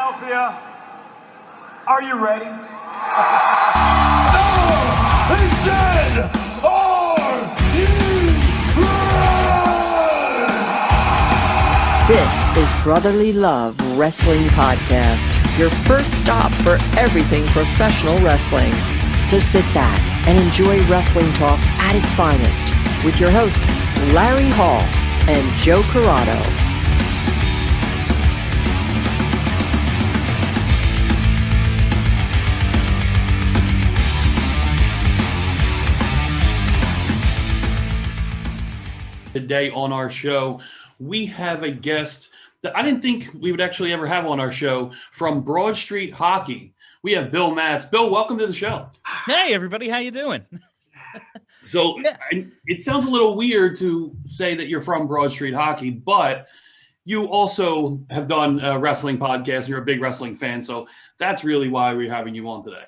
Philadelphia, are you ready? They said, are you ready? This is Brotherly Love Wrestling Podcast, your first stop for everything professional wrestling. So sit back and enjoy wrestling talk at its finest with your hosts, Larry Hall and Joe Corrado. Today on our show, we have a guest that I didn't think we would actually ever have on our show from Broad Street Hockey. We have Bill Matz. Bill, welcome to the show. Hey, everybody. How you doing? So it sounds a little weird to say that you're from Broad Street Hockey, but you also have done a wrestling podcast. You're a big wrestling fan, so that's really why we're having you on today.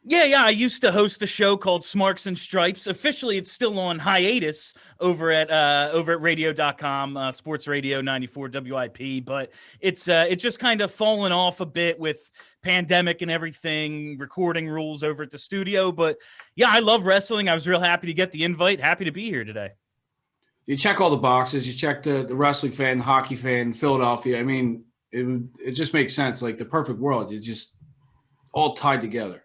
Yeah. I used to host a show called Smarks and Stripes. Officially, it's still on hiatus over at radio.com, Sports Radio 94 WIP. But it's just kind of fallen off a bit with pandemic and everything, recording rules over at the studio. But yeah, I love wrestling. I was real happy to get the invite. Happy to be here today. You check all the boxes. You check the wrestling fan, the hockey fan, Philadelphia. I mean, it just makes sense. Like the perfect world. You just all tied together.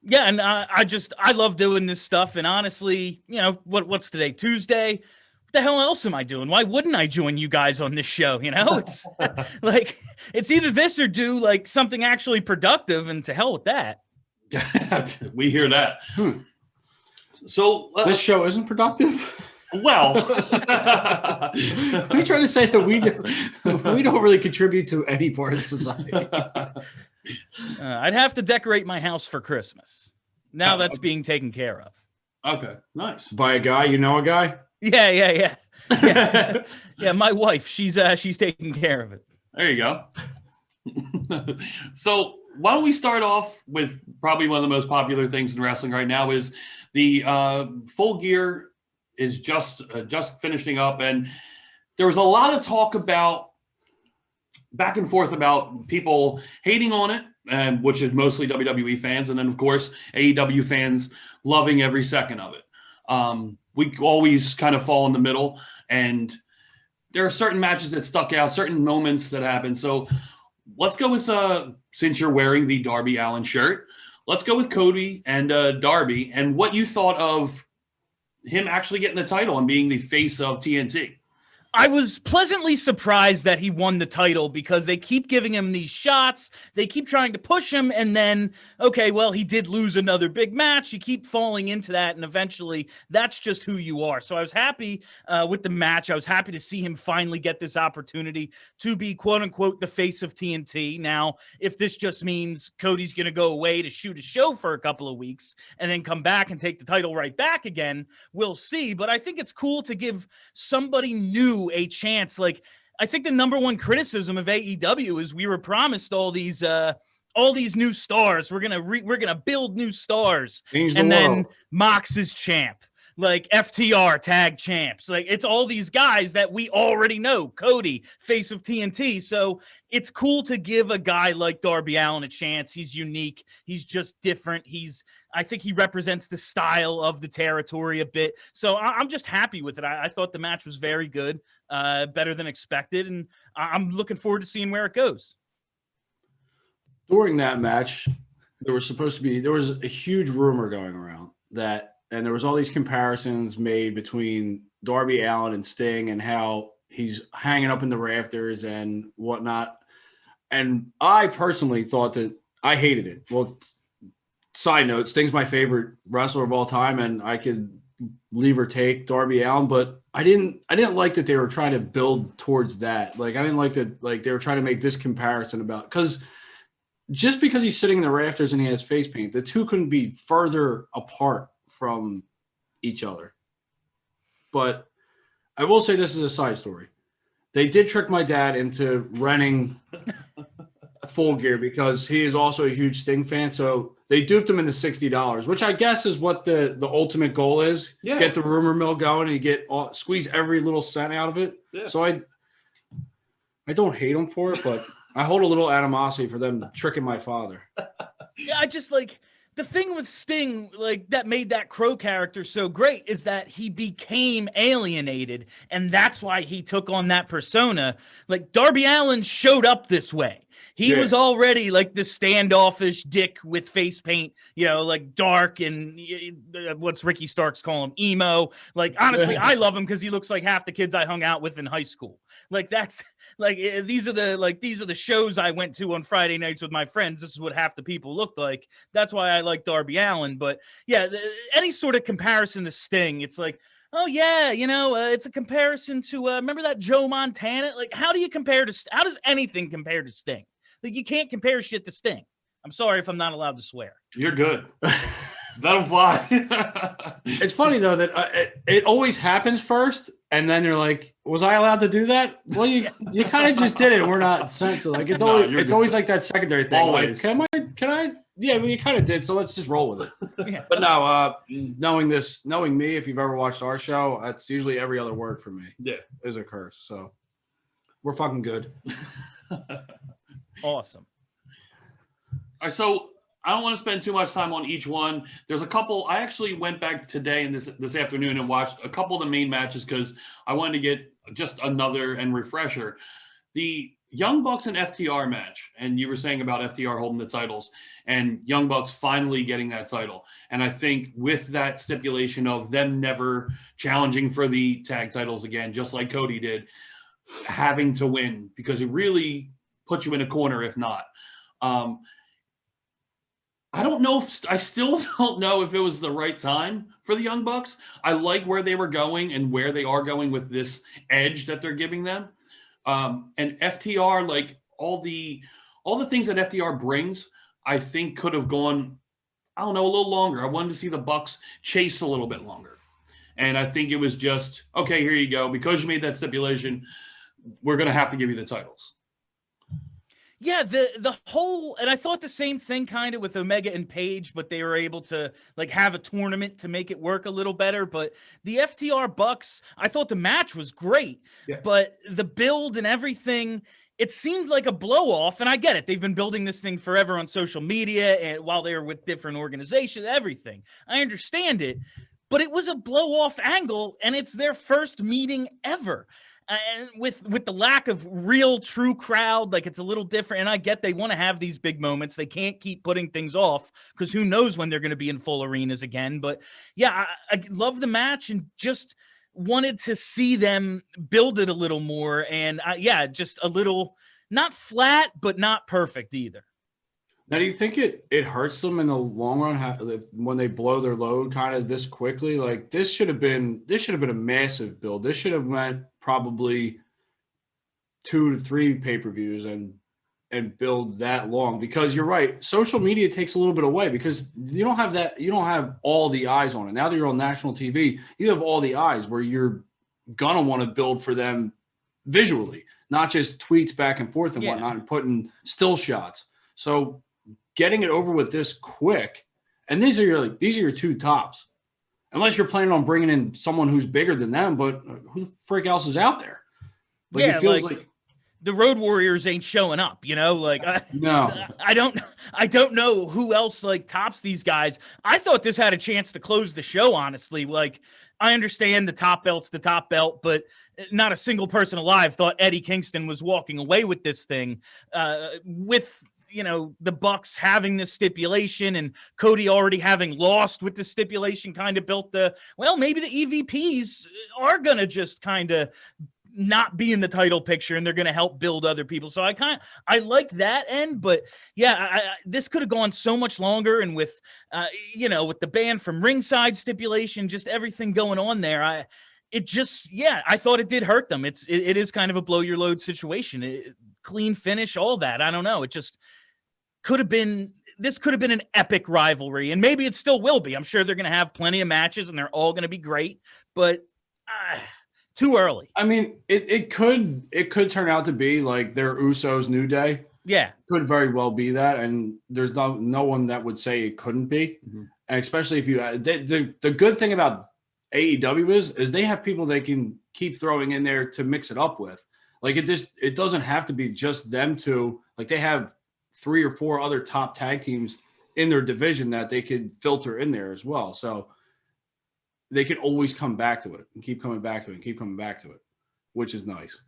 Yeah, and I love doing this stuff. And honestly, you know, what's today? Tuesday? What the hell else am I doing? Why wouldn't I join you guys on this show? You know, it's like it's either this or do like something actually productive, and to hell with that. We hear that. So this show isn't productive. Well, are you trying to say that we don't really contribute to any part of society? I'd have to decorate my house for Christmas. Now that's being taken care of. Okay, nice. By a guy, you know a guy? Yeah. Yeah, my wife, she's taking care of it. There you go. So why don't we start off with probably one of the most popular things in wrestling right now is the Full Gear is just finishing up, and there was a lot of talk about back and forth about people hating on it, which is mostly WWE fans, and then of course AEW fans loving every second of it. We always kind of fall in the middle, and there are certain matches that stuck out, certain moments that happened. So let's go with since you're wearing the Darby Allin shirt, let's go with Cody and Darby and what you thought of him actually getting the title and being the face of TNT. I was pleasantly surprised that he won the title because they keep giving him these shots. They keep trying to push him. And then, okay, well, he did lose another big match. You keep falling into that. And eventually that's just who you are. So I was happy with the match. I was happy to see him finally get this opportunity to be, quote unquote, the face of TNT. Now, if this just means Cody's going to go away to shoot a show for a couple of weeks and then come back and take the title right back again, we'll see. But I think it's cool to give somebody new a chance. Like, I think the number one criticism of AEW is we were promised all these new stars. We're gonna build new stars, and then Mox is champ, like FTR tag champs. Like, it's all these guys that we already know. Cody, face of TNT. So it's cool to give a guy like Darby Allin a chance. He's unique. He's just different. I think he represents the style of the territory a bit. So I'm just happy with it. I thought the match was very good, better than expected. And I'm looking forward to seeing where it goes. During that match, there was a huge rumor going around and there was all these comparisons made between Darby Allin and Sting and how he's hanging up in the rafters and whatnot. And I personally thought that I hated it. Well, side note, Sting's my favorite wrestler of all time, and I could leave or take Darby Allin, but I didn't like that they were trying to build towards that. Like, I didn't like that, like, they were trying to make this comparison about, because just because he's sitting in the rafters and he has face paint, the two couldn't be further apart from each other. But I will say this is a side story. They did trick my dad into renting Full Gear because he is also a huge Sting fan. So they duped him into $60, which I guess is what the ultimate goal is. Yeah. Get the rumor mill going and you squeeze every little cent out of it. Yeah. So I don't hate him for it, but I hold a little animosity for them tricking my father. Yeah, I just like the thing with Sting, like that made that Crow character so great is that he became alienated, and that's why he took on that persona. Like Darby Allin showed up this way. He was already like the standoffish dick with face paint, like dark and what's Ricky Starks call him, emo. Like honestly, I love him because he looks like half the kids I hung out with in high school. Like that's like these are the shows I went to on Friday nights with my friends. This is what half the people looked like. That's why I like Darby Allin. But yeah, any sort of comparison to Sting, it's like, oh yeah, it's a comparison to remember that Joe Montana? Like, how do you compare to? How does anything compare to Sting? Like, you can't compare shit to Sting. I'm sorry if I'm not allowed to swear. You're good. That'll fly. It's funny though that it always happens first, and then you're like, "Was I allowed to do that?" Well, you kind of just did it. We're not sensitive. Like it's always like that secondary thing. Always. Like, can I? Yeah, well, you kind of did. So let's just roll with it. Yeah. But no, knowing me, if you've ever watched our show, that's usually every other word for me. Yeah, is a curse. So we're fucking good. Awesome. All right, so I don't want to spend too much time on each one. There's a couple. I actually went back today and this afternoon and watched a couple of the main matches because I wanted to get just another and refresher. The Young Bucks and FTR match, and you were saying about FTR holding the titles and Young Bucks finally getting that title. And I think with that stipulation of them never challenging for the tag titles again, just like Cody did, having to win because it really puts you in a corner if not. I don't know I still don't know if it was the right time for the Young Bucks. I like where they were going and where they are going with this edge that they're giving them. And FTR, like all the things that FTR brings, I think could have gone, I don't know, a little longer. I wanted to see the Bucks chase a little bit longer. And I think it was just, okay, here you go. Because you made that stipulation, we're going to have to give you the titles. Yeah, the whole, and I thought the same thing kind of with Omega and Page, but they were able to like have a tournament to make it work a little better. But the FTR Bucks, I thought the match was great, but the build and everything, it seemed like a blow off. And I get it. They've been building this thing forever on social media and while they were with different organizations, everything. I understand it, but it was a blow off angle and it's their first meeting ever. And with the lack of real true crowd, like it's a little different. And I get they want to have these big moments. They can't keep putting things off because who knows when they're going to be in full arenas again. But yeah, I love the match and just wanted to see them build it a little more. And just a little, not flat, but not perfect either. Now, do you think it hurts them in the long run when they blow their load kind of this quickly? Like this should have been a massive build. This should have meant probably 2 to 3 pay-per-views and build that long because you're right. Social media takes a little bit away because you don't have that. You don't have all the eyes on it. Now that you're on national TV, you have all the eyes where you're gonna want to build for them visually, not just tweets back and forth and whatnot and putting still shots. So getting it over with this quick, and these are your 2 tops. Unless you're planning on bringing in someone who's bigger than them, but who the frick else is out there? Like, it feels like the Road Warriors ain't showing up, Like no, I don't know who else like tops these guys. I thought this had a chance to close the show. Honestly, like I understand the top belt's the top belt, but not a single person alive thought Eddie Kingston was walking away with this thing. With the Bucks having this stipulation and Cody already having lost with the stipulation kind of built maybe the EVPs are going to just kind of not be in the title picture and they're going to help build other people. So I like that end, but this could have gone so much longer. And with, with the ban from ringside stipulation, just everything going on there, I thought it did hurt them. It is kind of a blow your load situation. Clean finish, all that. I don't know. It just could have been an epic rivalry, and maybe it still will be. I'm sure they're going to have plenty of matches and they're all going to be great, but too early. I mean, it could turn out to be like their Usos New Day. Yeah. Could very well be that. And there's no one that would say it couldn't be. Mm-hmm. And especially if you, the good thing about AEW is they have people they can keep throwing in there to mix it up with. Like it doesn't have to be just them two Like they have 3 or 4 other top tag teams in their division that they could filter in there as well. So they can always come back to it and keep coming back to it and keep coming back to it, which is nice.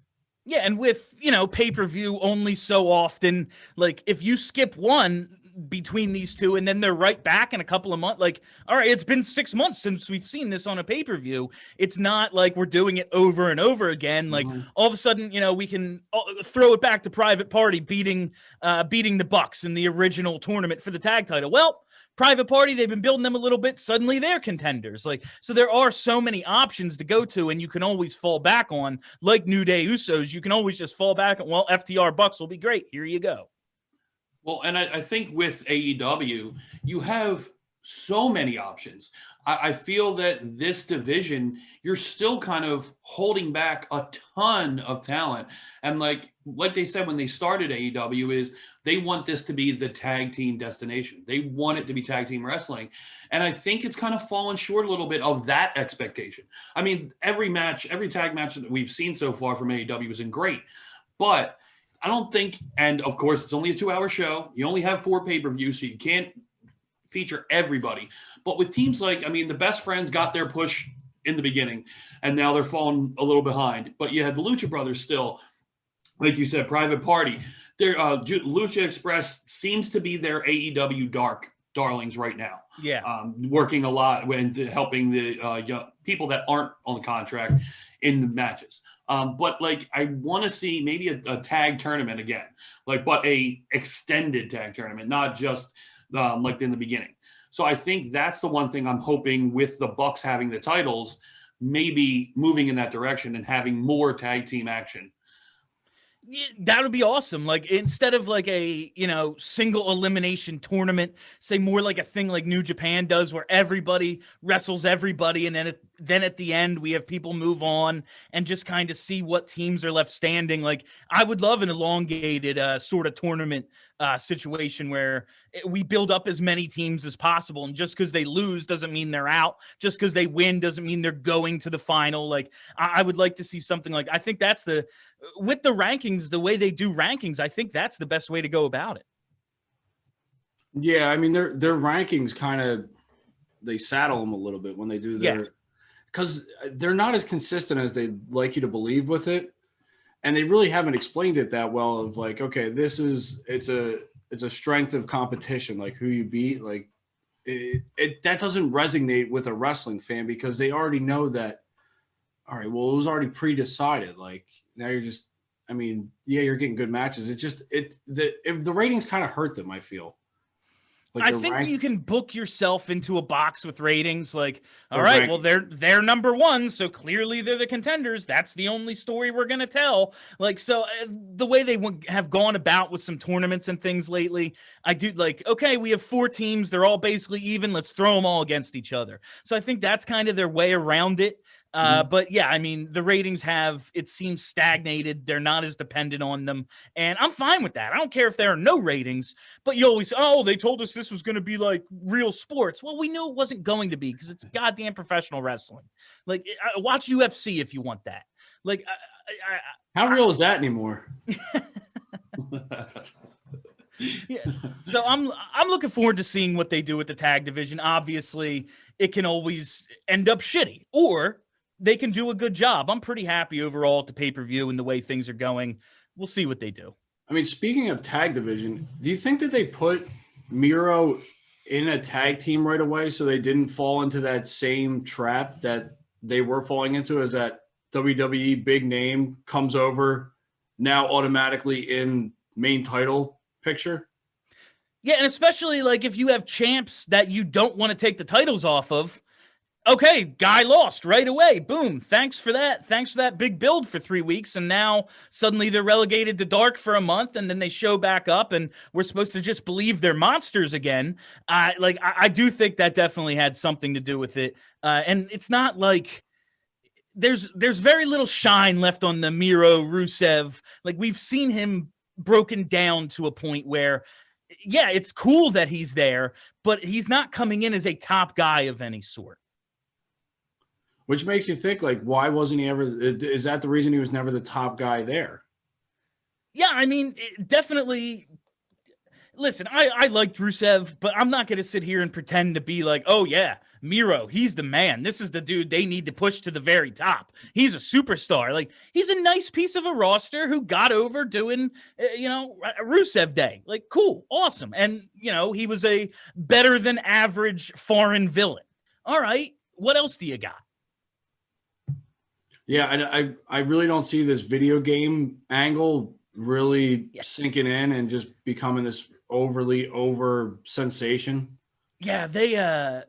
Yeah, and with, pay-per-view only so often, like if you skip one between these two and then they're right back in a couple of months, like, all right, it's been 6 months since we've seen this on a pay-per-view. It's not like we're doing it over and over again. Like all of a sudden, we can throw it back to Private Party beating the Bucks in the original tournament for the tag title. Well, Private Party, they've been building them a little bit. Suddenly they're contenders. Like, so there are so many options to go to, and you can always fall back on, like New Day Usos. You can always just fall back on, well, FTR Bucks will be great. Here you go. Well, and I think with AEW, you have so many options. I feel that this division, you're still kind of holding back a ton of talent. And like they said when they started AEW is they want this to be the tag team destination. They want it to be tag team wrestling. And I think it's kind of fallen short a little bit of that expectation. I mean, every tag match that we've seen so far from AEW has been great. But I don't think, and of course, it's only a 2-hour show. You only have 4 pay-per-views, so you can't feature everybody. But with teams like, the Best Friends got their push in the beginning, and now they're falling a little behind. But you had the Lucha Brothers still, like you said, Private Party. Their Lucha Express seems to be their AEW darlings right now. Yeah. Working a lot when helping the young people that aren't on the contract in the matches. But like, I want to see maybe a tag tournament again, but a extended tag tournament, not just like in the beginning. So I think that's the one thing I'm hoping with the Bucks having the titles, maybe moving in that direction and having more tag team action. Yeah, that would be awesome. Like instead of like a, single elimination tournament, say more like a thing like New Japan does where everybody wrestles everybody. And then at the end, we have people move on and just kind of see what teams are left standing. Like I would love an elongated sort of tournament situation where we build up as many teams as possible. And just because they lose doesn't mean they're out. Just because they win doesn't mean they're going to the final. Like I would like to see something like, I think that's with the rankings, the way they do rankings, I think that's the best way to go about it. Yeah. Their rankings kind of, they saddle them a little bit when they do because they're not as consistent as they'd like you to believe with it. And they really haven't explained it that well of like, okay, it's a strength of competition, like who you beat. Like that doesn't resonate with a wrestling fan because they already know that, all right, well, it was already pre-decided. Like now you're just, you're getting good matches. It's just, the ratings kind of hurt them, I feel. I think you can book yourself into a box with ratings. Like, all right, well, they're number one, so clearly they're the contenders. That's the only story we're going to tell. Like, so the way they have gone about with some tournaments and things lately, I do like, okay, we have 4 teams. They're all basically even. Let's throw them all against each other. So I think that's kind of their way around it. But yeah, the ratings it seems stagnated. They're not as dependent on them. And I'm fine with that. I don't care if there are no ratings, but you always, they told us this was going to be like real sports. Well, we knew it wasn't going to be because it's goddamn professional wrestling. Like watch UFC if you want that. Like, how real is that anymore? Yeah. So I'm looking forward to seeing what they do with the tag division. Obviously, it can always end up shitty, or they can do a good job. I'm pretty happy overall at the pay-per-view and the way things are going. We'll see what they do. Speaking of tag division, do you think that they put Miro in a tag team right away so they didn't fall into that same trap that they were falling into, as that WWE big name comes over now automatically in main title picture? Yeah, and especially like if you have champs that you don't want to take the titles off of, okay, guy lost right away. Boom. Thanks for that. Thanks for that big build for 3 weeks. And now suddenly they're relegated to dark for a month, and then they show back up and we're supposed to just believe they're monsters again. I do think that definitely had something to do with it. And it's not like there's very little shine left on the Miro Rusev. Like we've seen him broken down to a point where, yeah, it's cool that he's there, but he's not coming in as a top guy of any sort. Which makes you think, like, why wasn't he ever? Is that the reason he was never the top guy there? Yeah, I mean, definitely. Listen, I liked Rusev, but I'm not going to sit here and pretend to be like, oh, yeah, Miro, he's the man. This is the dude they need to push to the very top. He's a superstar. Like, he's a nice piece of a roster who got over doing, Rusev Day. Like, cool, awesome. And, he was a better than average foreign villain. All right, what else do you got? Yeah, I really don't see this video game angle really sinking in and just becoming this overly over sensation. Yeah, they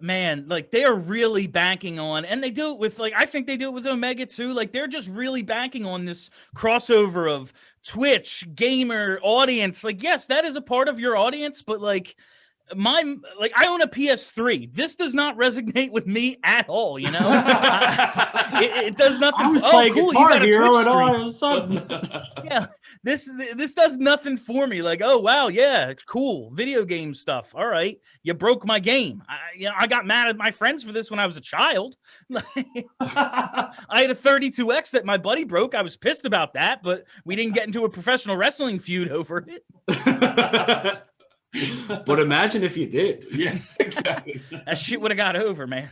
man, like they are really banking on, and they do it with I think they do it with Omega too. Like they're just really banking on this crossover of Twitch gamer audience. Like, yes, that is a part of your audience, but I own a PS3. This does not resonate with me at all. It does nothing. I was playing Guitar Hero, and all of a sudden, yeah, this does nothing for me. Like, oh wow, yeah, it's cool video game stuff. All right, you broke my game. I got mad at my friends for this when I was a child. I had a 32X that my buddy broke. I was pissed about that, but we didn't get into a professional wrestling feud over it. But imagine if you did. Yeah, exactly. That shit would have got over, man.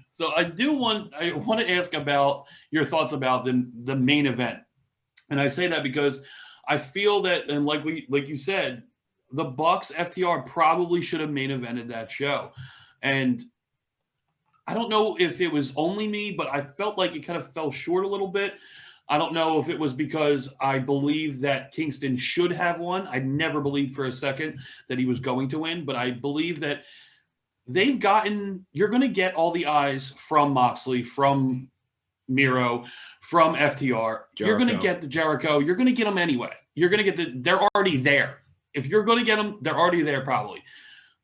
So I want to ask about your thoughts about the main event. And I say that because I feel that, and like you said, the Bucks FTR probably should have main evented that show. And I don't know if it was only me, but I felt like it kind of fell short a little bit. I don't know if it was because I believe that Kingston should have won. I never believed for a second that he was going to win, but I believe that you're going to get all the eyes from Moxley, from Miro, from FTR. Jericho. You're going to get the Jericho. You're going to get them anyway. You're going to get they're already there. If you're going to get them, they're already there probably.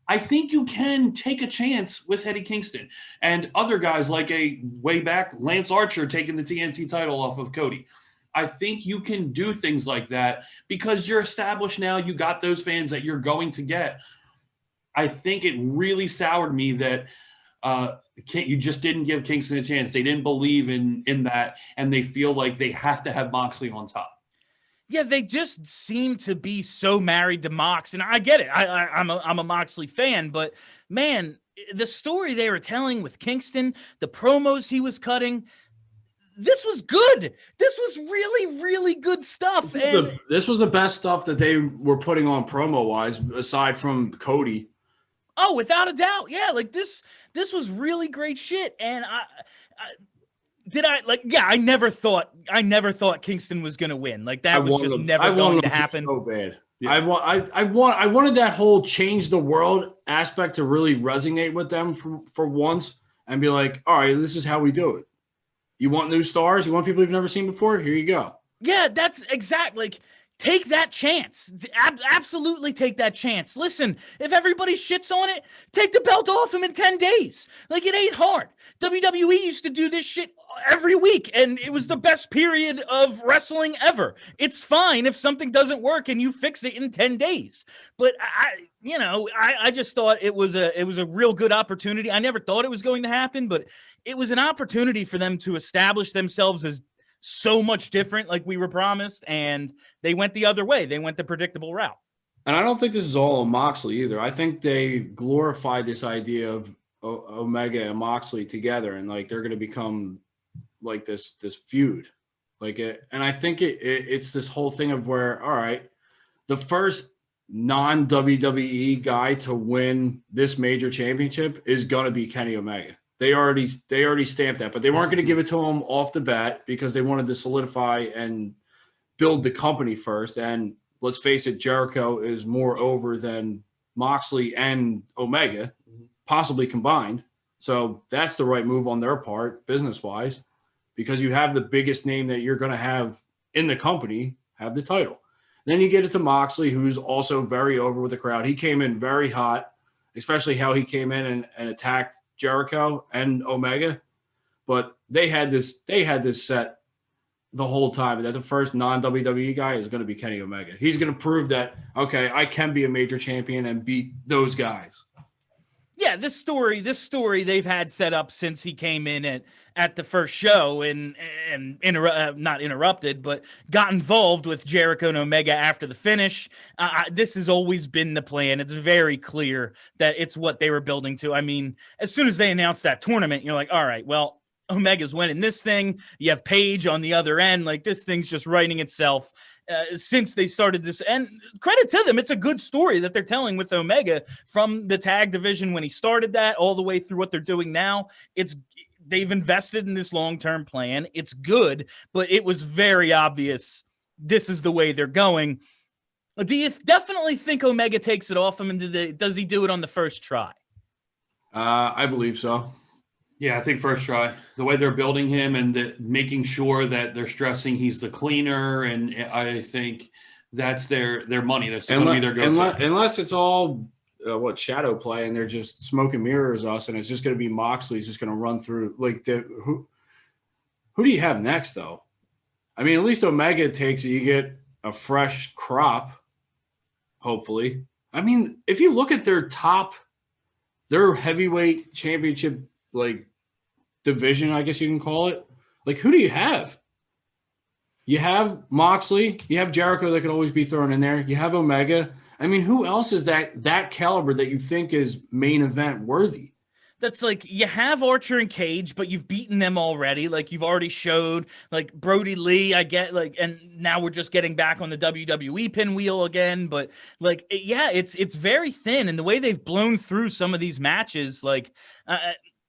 I think you can take a chance with Eddie Kingston and other guys like way back Lance Archer taking the TNT title off of Cody. I think you can do things like that because you're established now. You got those fans that you're going to get. I think it really soured me that you just didn't give Kingston a chance. They didn't believe in that, and they feel like they have to have Moxley on top. Yeah, they just seem to be so married to Mox, and I get it. I'm a Moxley fan, but man, the story they were telling with Kingston, the promos he was cutting, this was good. This was really, really good stuff. This was the best stuff that they were putting on promo wise, aside from Cody. Oh, without a doubt, yeah. Like this was really great shit, and I never thought Kingston was going to win. Like that was just never going to happen. So bad. Yeah. I wanted that whole change the world aspect to really resonate with them for once and be like, all right, this is how we do it. You want new stars? You want people you've never seen before? Here you go. Yeah, that's exactly. Like, take that chance. Absolutely take that chance. Listen, if everybody shits on it, take the belt off him in 10 days. Like, it ain't hard. WWE used to do this shit every week, and it was the best period of wrestling ever. It's fine if something doesn't work and you fix it in 10 days. But I just thought it was a real good opportunity. I never thought it was going to happen, but it was an opportunity for them to establish themselves as so much different, like we were promised, and they went the other way. They went the predictable route. And I don't think this is all on Moxley either. I think they glorified this idea of Omega and Moxley together, and like they're going to become like this feud, and I think it's this whole thing of where, all right, the first non-WWE guy to win this major championship is going to be Kenny Omega. They already stamped that, but they weren't going to give it to him off the bat because they wanted to solidify and build the company first. And let's face it, Jericho is more over than Moxley and Omega, possibly combined. So that's the right move on their part, business-wise, because you have the biggest name that you're going to have in the company have the title. Then you get it to Moxley, who's also very over with the crowd. He came in very hot, especially how he came in and attacked Jericho and Omega. But they had this set the whole time that the first non-WWE guy is going to be Kenny Omega. He's going to prove that, okay, I can be a major champion and beat those guys. Yeah, this story they've had set up since he came in at the first show and not interrupted, but got involved with Jericho and Omega after the finish. This has always been the plan. It's very clear that it's what they were building to. I mean, as soon as they announced that tournament, you're like, all right, well, Omega's winning this thing. You have Paige on the other end. Like, this thing's just writing itself. Since they started this, and credit to them, it's a good story that they're telling with Omega from the tag division when he started that all the way through what they're doing now. They've invested in this long-term plan. It's good, but it was very obvious this is the way they're going. Do you definitely think Omega takes it off him, and does he do it on the first try? I believe so. Yeah, I think first try. The way they're building him and making sure that they're stressing he's the cleaner, and I think that's their money. That's going to be their go-to. Unless it's all shadow play, and they're just smoke and mirrors us, and it's just going to be Moxley's just going to run through. Like, who do you have next, though? I mean, at least Omega takes it. You get a fresh crop, hopefully. I mean, if you look at their heavyweight championship, like, division, I guess you can call it. Like, who do you have? You have Moxley. You have Jericho that could always be thrown in there. You have Omega. I mean, who else is that caliber that you think is main event worthy? That's like, you have Archer and Cage, but you've beaten them already. Like, you've already showed, like, Brody Lee, I get, like, and now we're just getting back on the WWE pinwheel again. But, like, yeah, it's very thin. And the way they've blown through some of these matches, like,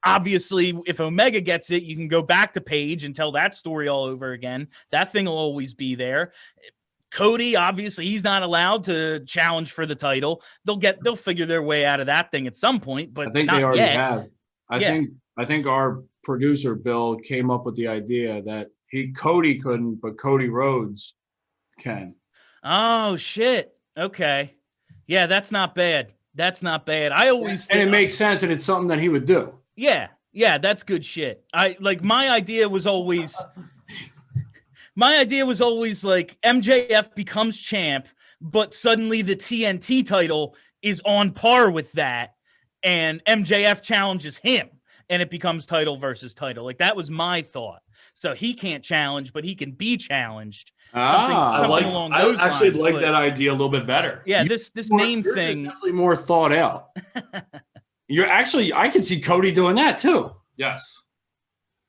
obviously, if Omega gets it, you can go back to Paige and tell that story all over again. That thing will always be there. Cody, obviously, he's not allowed to challenge for the title. They'll figure their way out of that thing at some point, but I think not they already yet. have. I think our producer Bill came up with the idea that Cody couldn't, but Cody Rhodes can. Oh shit. Okay. Yeah, that's not bad. That's not bad. I always and it makes sense, and it's something that he would do. Yeah, that's good shit. My idea was always like MJF becomes champ, but suddenly the TNT title is on par with that, and MJF challenges him, and it becomes title versus title. Like, that was my thought. So he can't challenge, but he can be challenged. Something along those lines. I actually like that idea a little bit better. Yeah, this name thing is definitely more thought out. I can see Cody doing that too. Yes.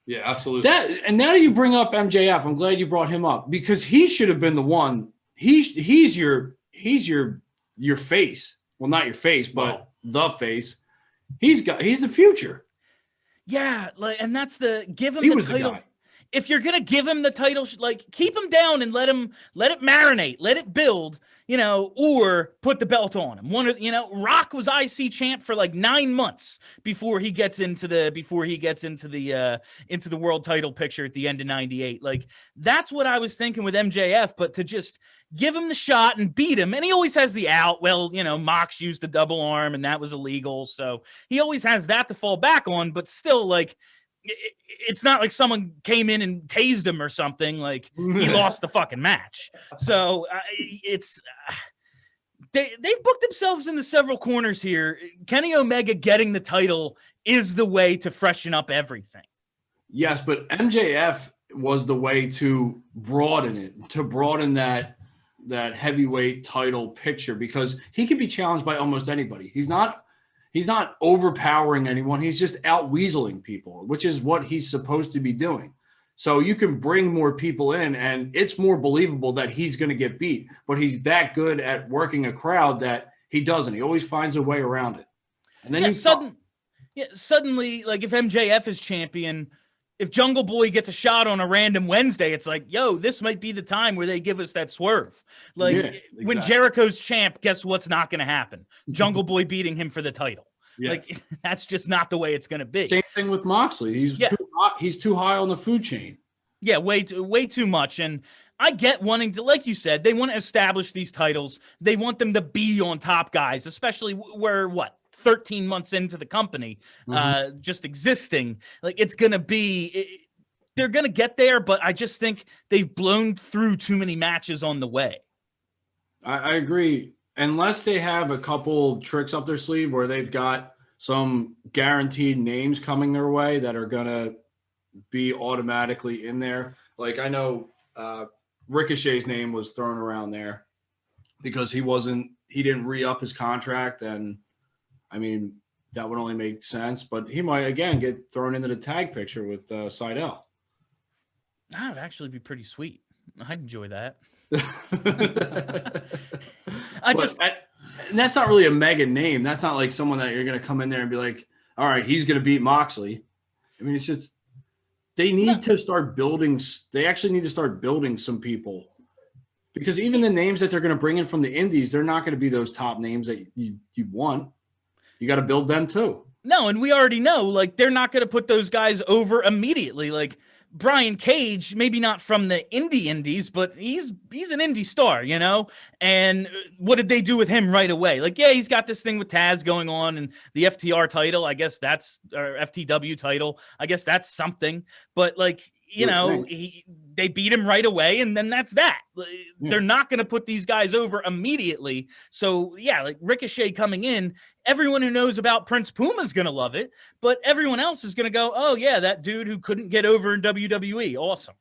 Yeah, absolutely. And now that you bring up MJF, I'm glad you brought him up, because he should have been the one. He's your face. Well, not your face, but the face. He's the future. Yeah, and that's give him he the was title. The guy. If you're gonna give him the title, keep him down and let it marinate, let it build, or put the belt on him. Rock was IC champ for like 9 months before he gets into the world title picture at the end of '98. Like, that's what I was thinking with MJF, but to just give him the shot and beat him, and he always has the out. Well, Mox used the double arm, and that was illegal, so he always has that to fall back on. But still, like, it's not like someone came in and tased him or something. Like, he lost the fucking match. So they've booked themselves into several corners here. Kenny Omega getting the title is the way to freshen up everything. Yes, but MJF was the way to broaden it, to broaden that heavyweight title picture, because he can be challenged by almost anybody. He's not overpowering anyone. He's just out-weaseling people, which is what he's supposed to be doing. So you can bring more people in, and it's more believable that he's going to get beat. But he's that good at working a crowd that he doesn't. He always finds a way around it. And then suddenly, like, if MJF is champion, if Jungle Boy gets a shot on a random Wednesday, it's like, yo, this might be the time where they give us that swerve. Like, exactly. When Jericho's champ, guess what's not going to happen? Boy beating him for the title. Yes. Like, that's just not the way it's going to be. Same thing with Moxley. He's too high on the food chain. Yeah, way too much. And I get wanting to, like you said, they want to establish these titles. They want them to be on top guys, especially where 13 months into the company, just existing. Like, it's going to be, they're going to get there, but I just think they've blown through too many matches on the way. I agree. Unless they have a couple tricks up their sleeve where they've got some guaranteed names coming their way that are going to be automatically in there. Like I know Ricochet's name was thrown around there because he didn't re-up his contract. And I mean, that would only make sense, but he might again get thrown into the tag picture with Seidel. That would actually be pretty sweet. I'd enjoy that. And that's not really a mega name. That's not like someone that you're going to come in there and be like, all right, he's going to beat Moxley. I mean, it's just, they need to start building. They actually need to start building some people, because even the names that they're going to bring in from the indies, they're not going to be those top names that you want. You got to build them too. No, and we already know, like, they're not going to put those guys over immediately. Like Brian Cage, maybe not from the indies, but he's an indie star, you know? And what did they do with him right away? Like, yeah, he's got this thing with Taz going on and the FTR title. I guess that's, or FTW title. I guess that's something. But like, you know, they beat him right away, and then that's that. Yeah. They're not going to put these guys over immediately. So, yeah, like Ricochet coming in, everyone who knows about Prince Puma is going to love it, but everyone else is going to go, oh, yeah, that dude who couldn't get over in WWE. Awesome.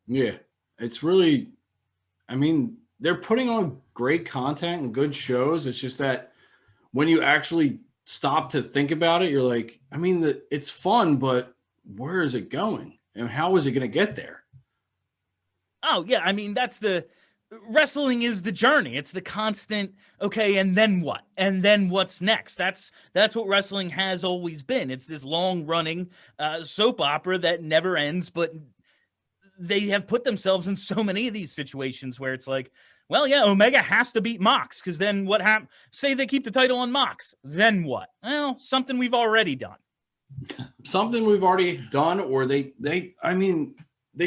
Yeah, it's really, I mean, they're putting on great content and good shows. It's just that when you actually stop to think about it, you're like, I mean, it's fun, but where is it going? And how is it going to get there? Oh, yeah. I mean, wrestling is the journey. It's the constant, okay, and then what? And then what's next? That's what wrestling has always been. It's this long-running soap opera that never ends, but they have put themselves in so many of these situations where it's like, well, yeah, Omega has to beat Mox, because then what happens? Say they keep the title on Mox. Then what? Well, something we've already done. Something we've already done, or they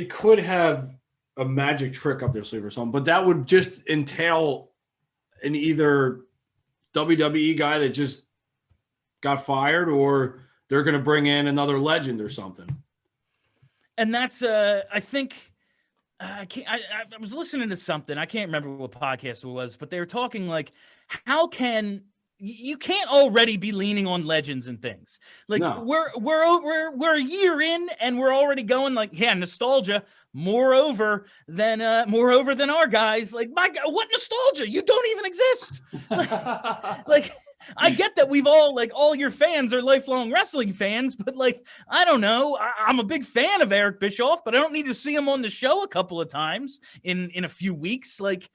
could have a magic trick up their sleeve or something, but that would just entail an either WWE guy that just got fired, or they're going to bring in another legend or something. And that's, I think, I was listening to something. I can't remember what podcast it was, but they were talking like, how can you can't already be leaning on legends and things. Like no. we're a year in and we're already going like, yeah, nostalgia. Moreover than our guys. Like, my God, what nostalgia? You don't even exist. like I get that we've all, like, all your fans are lifelong wrestling fans, but like, I don't know. I'm a big fan of Eric Bischoff, but I don't need to see him on the show a couple of times in a few weeks. Like,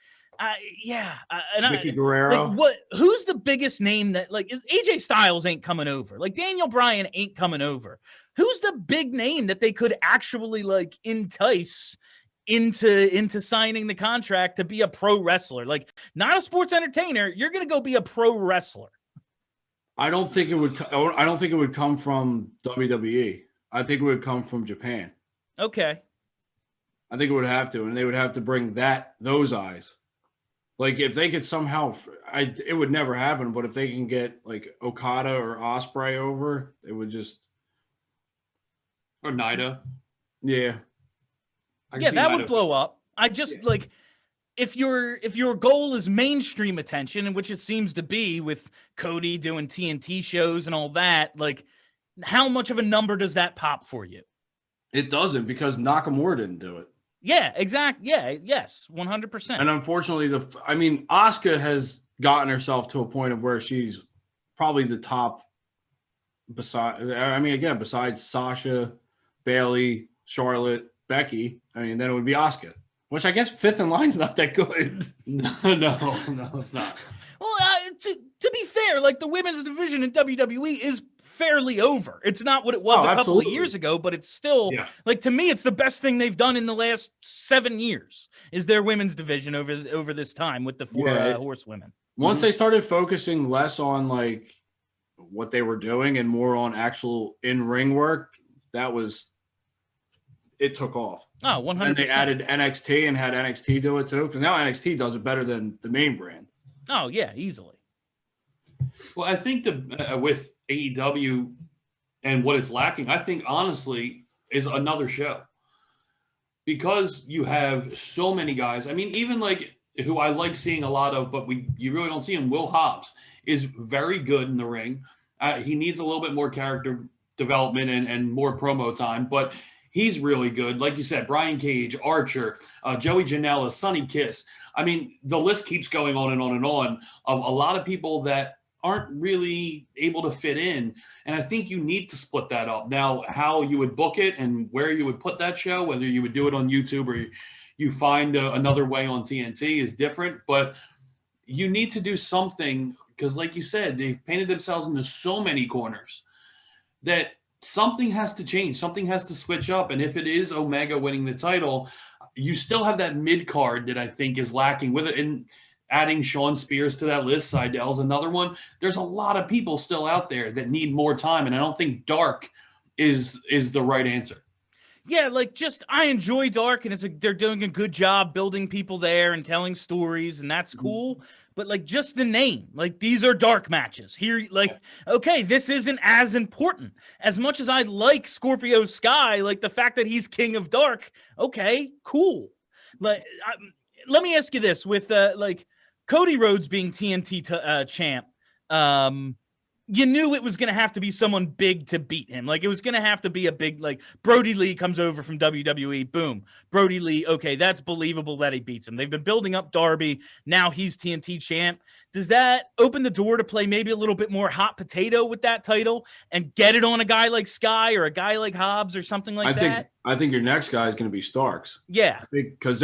Vicky Guerrero. Like, who's the biggest name that, like, AJ Styles ain't coming over? Like, Daniel Bryan ain't coming over. Who's the big name that they could actually, like, entice into signing the contract to be a pro wrestler? Like, not a sports entertainer. You're gonna go be a pro wrestler. I don't think it would come from WWE. I think it would come from Japan. Okay. I think it would have to, and they would have to bring those eyes. Like, if they could somehow, it would never happen, but if they can get, like, Okada or Ospreay over, it would just. Or Naida. Yeah. Yeah, that would blow up. I just, like, if your goal is mainstream attention, and which it seems to be with Cody doing TNT shows and all that, like, how much of a number does that pop for you? It doesn't, because Nakamura didn't do it. Yeah, exactly. Yeah, yes, 100%. And unfortunately, Asuka has gotten herself to a point of where she's probably the top. Besides Sasha, Bailey, Charlotte, Becky, then it would be Asuka, which I guess fifth in line's not that good. No, it's not. Well, to be fair, like, the women's division in WWE is fairly over. It's not what it was a couple of years ago, but it's still, like, to me, it's the best thing they've done in the last 7 years is their women's division over this time with the four horsewomen. Once they started focusing less on, like, what they were doing and more on actual in-ring work, it took off. Oh, 100%. And they added NXT and had NXT do it too, because now NXT does it better than the main brand. Oh, yeah, easily. Well, I think with AEW and what it's lacking, I think, honestly, is another show. Because you have so many guys. I mean, even, like, who I like seeing a lot of, but you really don't see him, Will Hobbs is very good in the ring. He needs a little bit more character development and more promo time, but he's really good. Like you said, Brian Cage, Archer, Joey Janela, Sonny Kiss. I mean, the list keeps going on and on and on of a lot of people that aren't really able to fit in. And I think you need to split that up. Now, how you would book it and where you would put that show, whether you would do it on YouTube or you find another way on TNT is different. But you need to do something because, like you said, they've painted themselves into so many corners that something has to change. Something has to switch up. And if it is Omega winning the title, you still have that mid card that I think is lacking with it. And adding Sean Spears to that list, Seidel's another one. There's a lot of people still out there that need more time. And I don't think Dark is the right answer. Yeah, like just I enjoy Dark, and they're doing a good job building people there and telling stories, and that's cool. But like just the name, like these are Dark matches here. Like, okay, this isn't as important as much as I like Scorpio Sky. Like the fact that he's King of Dark. Okay, cool. Like, let me ask you this: with like Cody Rhodes being TNT champ, you knew it was going to have to be someone big to beat him. Like it was going to have to be a big, like Brody Lee comes over from WWE. Boom. Brody Lee. Okay. That's believable that he beats him. They've been building up Darby. Now he's TNT champ. Does that open the door to play maybe a little bit more hot potato with that title and get it on a guy like Sky or a guy like Hobbs or something like that? I think your next guy is going to be Starks. Yeah. Because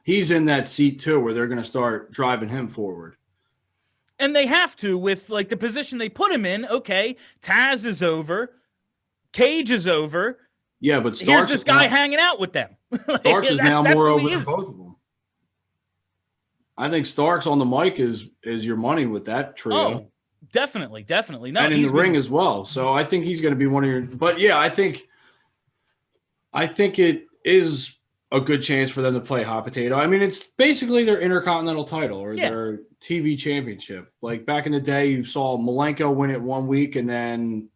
he's in that seat too, where they're going to start driving him forward. And they have to with like the position they put him in. Okay, Taz is over, Cage is over. Yeah, but Starks here's this guy hanging out with them. Like, Starks is now more over than both of them. I think Starks on the mic is your money with that trio. Oh, definitely. No, and in the ring as well. So I think he's going to be one of your. But yeah, I think it is a good chance for them to play hot potato. I mean, it's basically their Intercontinental title or their TV championship. Like back in the day, you saw Malenko win it one week, and then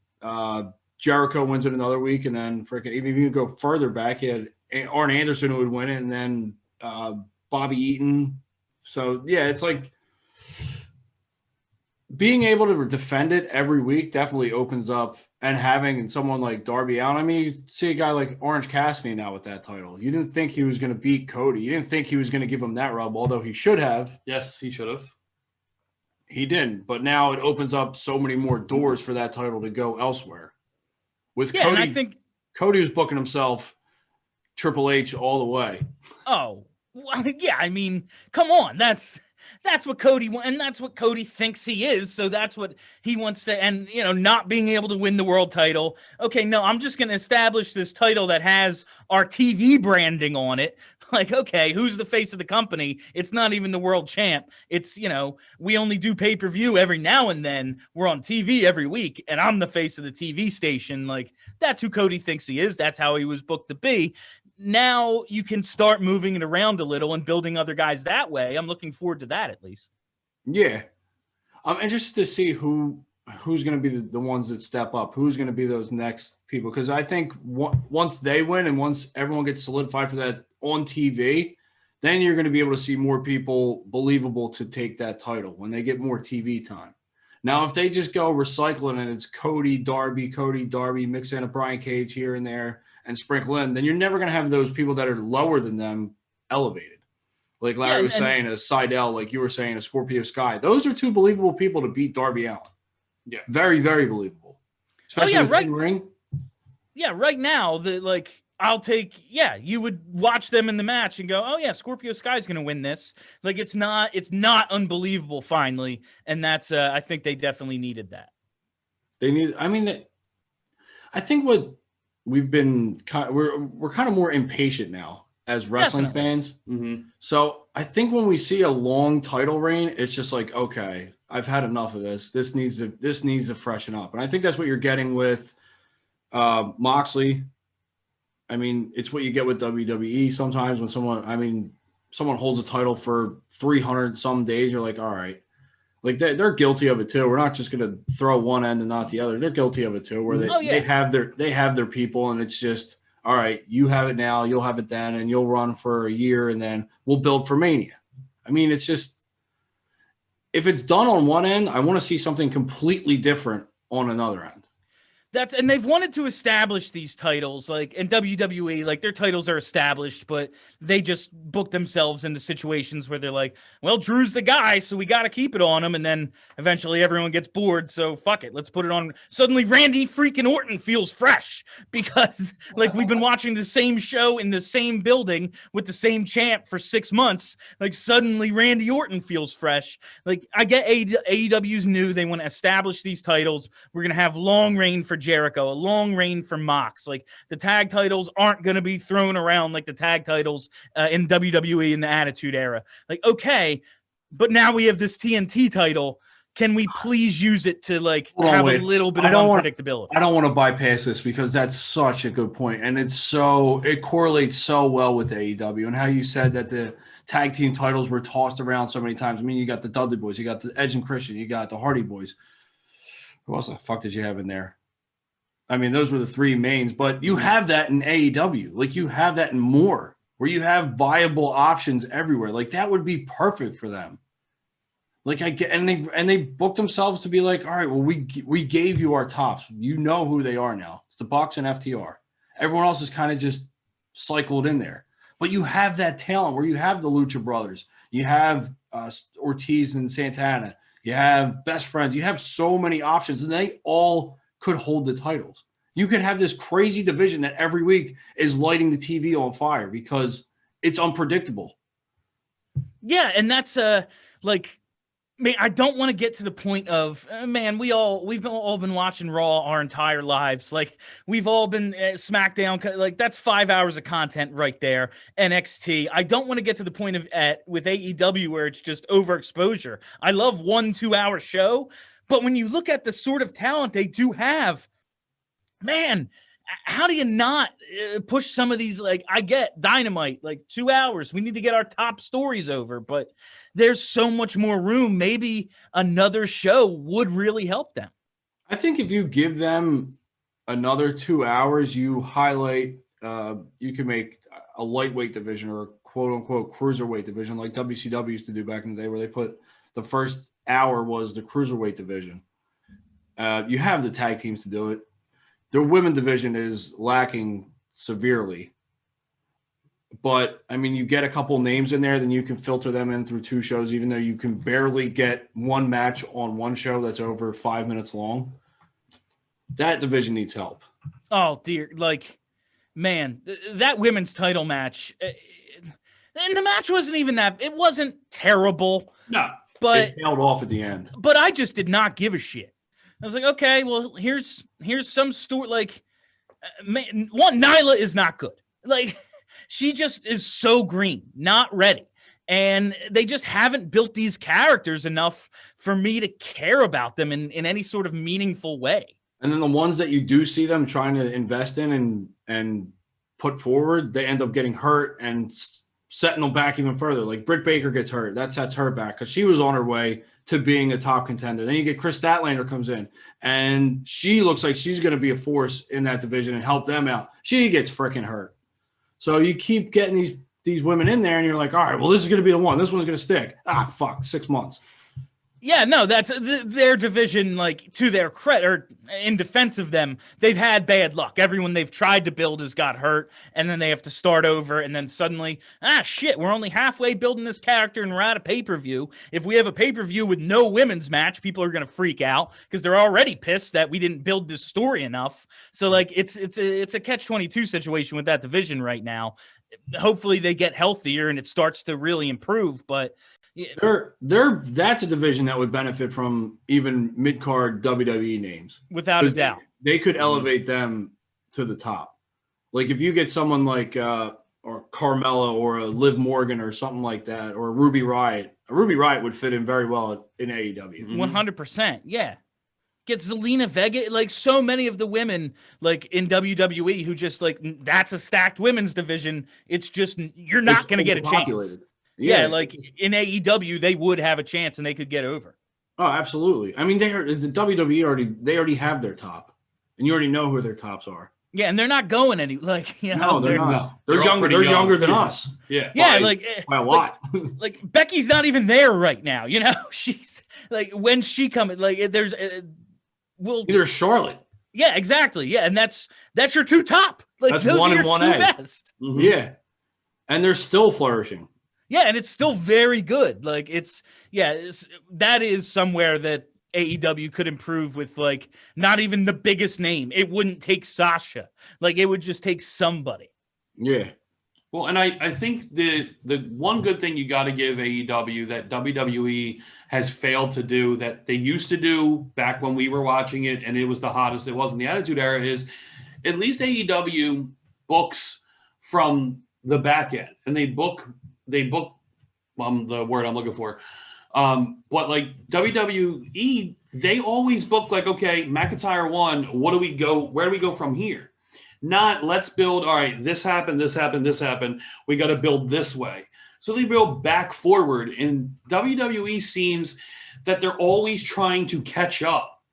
Jericho wins it another week, and then freaking even if you go further back, you had Arn Anderson who would win it, and then Bobby Eaton. So yeah, it's like being able to defend it every week definitely opens up. And having someone like Darby Allin, I mean, you see a guy like Orange Cassidy now with that title. You didn't think he was going to beat Cody. You didn't think he was going to give him that rub, although he should have. Yes, he should have. He didn't. But now it opens up so many more doors for that title to go elsewhere. With Cody, and I think Cody was booking himself Triple H all the way. Oh, well, yeah. I mean, come on. That's what Cody wants, and that's what Cody thinks he is. So that's what he wants to, and not being able to win the world title. Okay, no, I'm just going to establish this title that has our TV branding on it. Like, okay, who's the face of the company? It's not even the world champ. It's, we only do pay-per-view every now and then. We're on TV every week, and I'm the face of the TV station. Like, that's who Cody thinks he is. That's how he was booked to be. Now you can start moving it around a little and building other guys that way. I'm looking forward to that at least. Yeah. I'm interested to see who's going to be the ones that step up, who's going to be those next people. Because I think once they win and once everyone gets solidified for that on TV, then you're going to be able to see more people believable to take that title when they get more TV time. Now, if they just go recycling and it's Cody, Darby, mix in a Brian Cage here and there, and sprinkle in, then you're never going to have those people that are lower than them elevated. Like Larry was saying, a Seidel, like you were saying, a Scorpio Sky. Those are two believable people to beat Darby Allin. Yeah. Very, very believable. Especially in ring. Yeah, right now, you would watch them in the match and go, oh yeah, Scorpio Sky's going to win this. Like it's not unbelievable finally. And that's, I think they definitely needed that. I think what we've been we're kind of more impatient now as wrestling fans. Mm-hmm. So I think when we see a long title reign, it's just like, okay, I've had enough of this. This needs to freshen up. And I think that's what you're getting with Moxley. I mean, it's what you get with WWE sometimes when someone holds a title for 300 some days. You're like, all right. Like they're guilty of it too. We're not just going to throw one end and not the other. They're guilty of it too, where they have their people, and it's just, all right, you have it now, you'll have it then, and you'll run for a year, and then we'll build for Mania. I mean, it's just, if it's done on one end, I want to see something completely different on another end. And they've wanted to establish these titles, like in WWE, like their titles are established, but they just book themselves into situations where they're like, well, Drew's the guy, so we got to keep it on him. And then eventually everyone gets bored. So fuck it. Let's put it on. Suddenly Randy freaking Orton feels fresh because like we've been watching the same show in the same building with the same champ for 6 months. Like suddenly Randy Orton feels fresh. Like I get AEW's new. They want to establish these titles. We're going to have long reign for Jericho, a long reign for Mox. Like the tag titles aren't going to be thrown around like the tag titles in WWE in the Attitude Era. Like, okay, but now we have this TNT title. Can we please use it to like have a little bit of unpredictability? I don't want to bypass this because that's such a good point. And it correlates so well with AEW and how you said that the tag team titles were tossed around so many times. I mean, you got the Dudley Boys, you got the Edge and Christian, you got the Hardy Boys. Who else the fuck did you have in there? I mean, those were the three mains, but you have that in AEW. Like you have that in more, where you have viable options everywhere. Like that would be perfect for them. Like I get, and they booked themselves to be like, all right, well, we gave you our tops. You know who they are now. It's the Bucks and FTR. Everyone else is kind of just cycled in there. But you have that talent where you have the Lucha Brothers, you have Ortiz and Santana, you have Best Friends, you have so many options, and they all could hold the titles. You could have this crazy division that every week is lighting the TV on fire because it's unpredictable. Yeah, and that's like, man, I don't want to get to the point of man. We've all been watching Raw our entire lives. Like we've all been SmackDown. Like that's 5 hours of content right there. NXT. I don't want to get to the point of with AEW where it's just overexposure. I love 1-2 hour show. But when you look at the sort of talent they do have, man, how do you not push some of these? Like, I get Dynamite, like 2 hours. We need to get our top stories over, but there's so much more room. Maybe another show would really help them. I think if you give them another 2 hours, you highlight, you can make a lightweight division or a quote unquote cruiserweight division like WCW used to do back in the day where they put the first hour was the cruiserweight division. You have the tag teams to do it. Their women division is lacking severely. But, I mean, you get a couple names in there, then you can filter them in through 2 shows, even though you can barely get one match on one show that's over 5 minutes long. That division needs help. Oh, dear. Like, man, that women's title match, and the match wasn't even that, it wasn't terrible. No. But it tailed off at the end. But I just did not give a shit. I was like, okay, well, here's some story. Like, man, Nyla is not good. Like, she just is so green, not ready. And they just haven't built these characters enough for me to care about them in any sort of meaningful way. And then the ones that you do see them trying to invest in and put forward, they end up getting hurt and setting them back even further. Like Britt Baker gets hurt. That sets her back because she was on her way to being a top contender. Then you get Chris Statlander comes in, and she looks like she's going to be a force in that division and help them out. She gets freaking hurt. So you keep getting these women in there, and you're like, all right, well, this is going to be the one. This one's going to stick. Fuck, 6 months. Yeah, no, that's their division, like, to their credit, or in defense of them, they've had bad luck. Everyone they've tried to build has got hurt, and then they have to start over, and then suddenly, shit, we're only halfway building this character, and we're at a pay-per-view. If we have a pay-per-view with no women's match, people are going to freak out, because they're already pissed that we didn't build this story enough. So, like, it's a catch-22 situation with that division right now. Hopefully they get healthier, and it starts to really improve, but... That's a division that would benefit from even mid-card WWE names. Without a doubt. They could elevate them to the top. Like if you get someone like or Carmella or a Liv Morgan or something like that, or a Ruby Riott. A Ruby Riott would fit in very well in AEW. 100%, yeah. Get Zelina Vega, like so many of the women like in WWE who just like, that's a stacked women's division. It's just, you're not going to get a chance. Yeah, like in AEW, they would have a chance and they could get over. Oh, absolutely. I mean, the WWE already have their top, and you already know who their tops are. Yeah, and they're not going any like No, they're not. They're younger. They're younger than us. Yeah, by a lot. Like Becky's not even there right now. You know, she's like when she comes. Like there's will Either Charlotte. Yeah, exactly. Yeah, and that's your two top. Like That's those 1 are and your 1A. two best. Mhm. Yeah. And they're still flourishing. Yeah, and it's still very good. Like that is somewhere that AEW could improve with, like, not even the biggest name. It wouldn't take Sasha. Like, it would just take somebody. Yeah. Well, and I think the one good thing you got to give AEW that WWE has failed to do that they used to do back when we were watching it and it was the hottest it was in the Attitude Era is at least AEW books from the back end, and they book the word I'm looking for. But like WWE, they always book like, okay, McIntyre won. Where do we go from here? Not let's build, all right, this happened. We got to build this way. So they build back forward. And WWE seems that they're always trying to catch up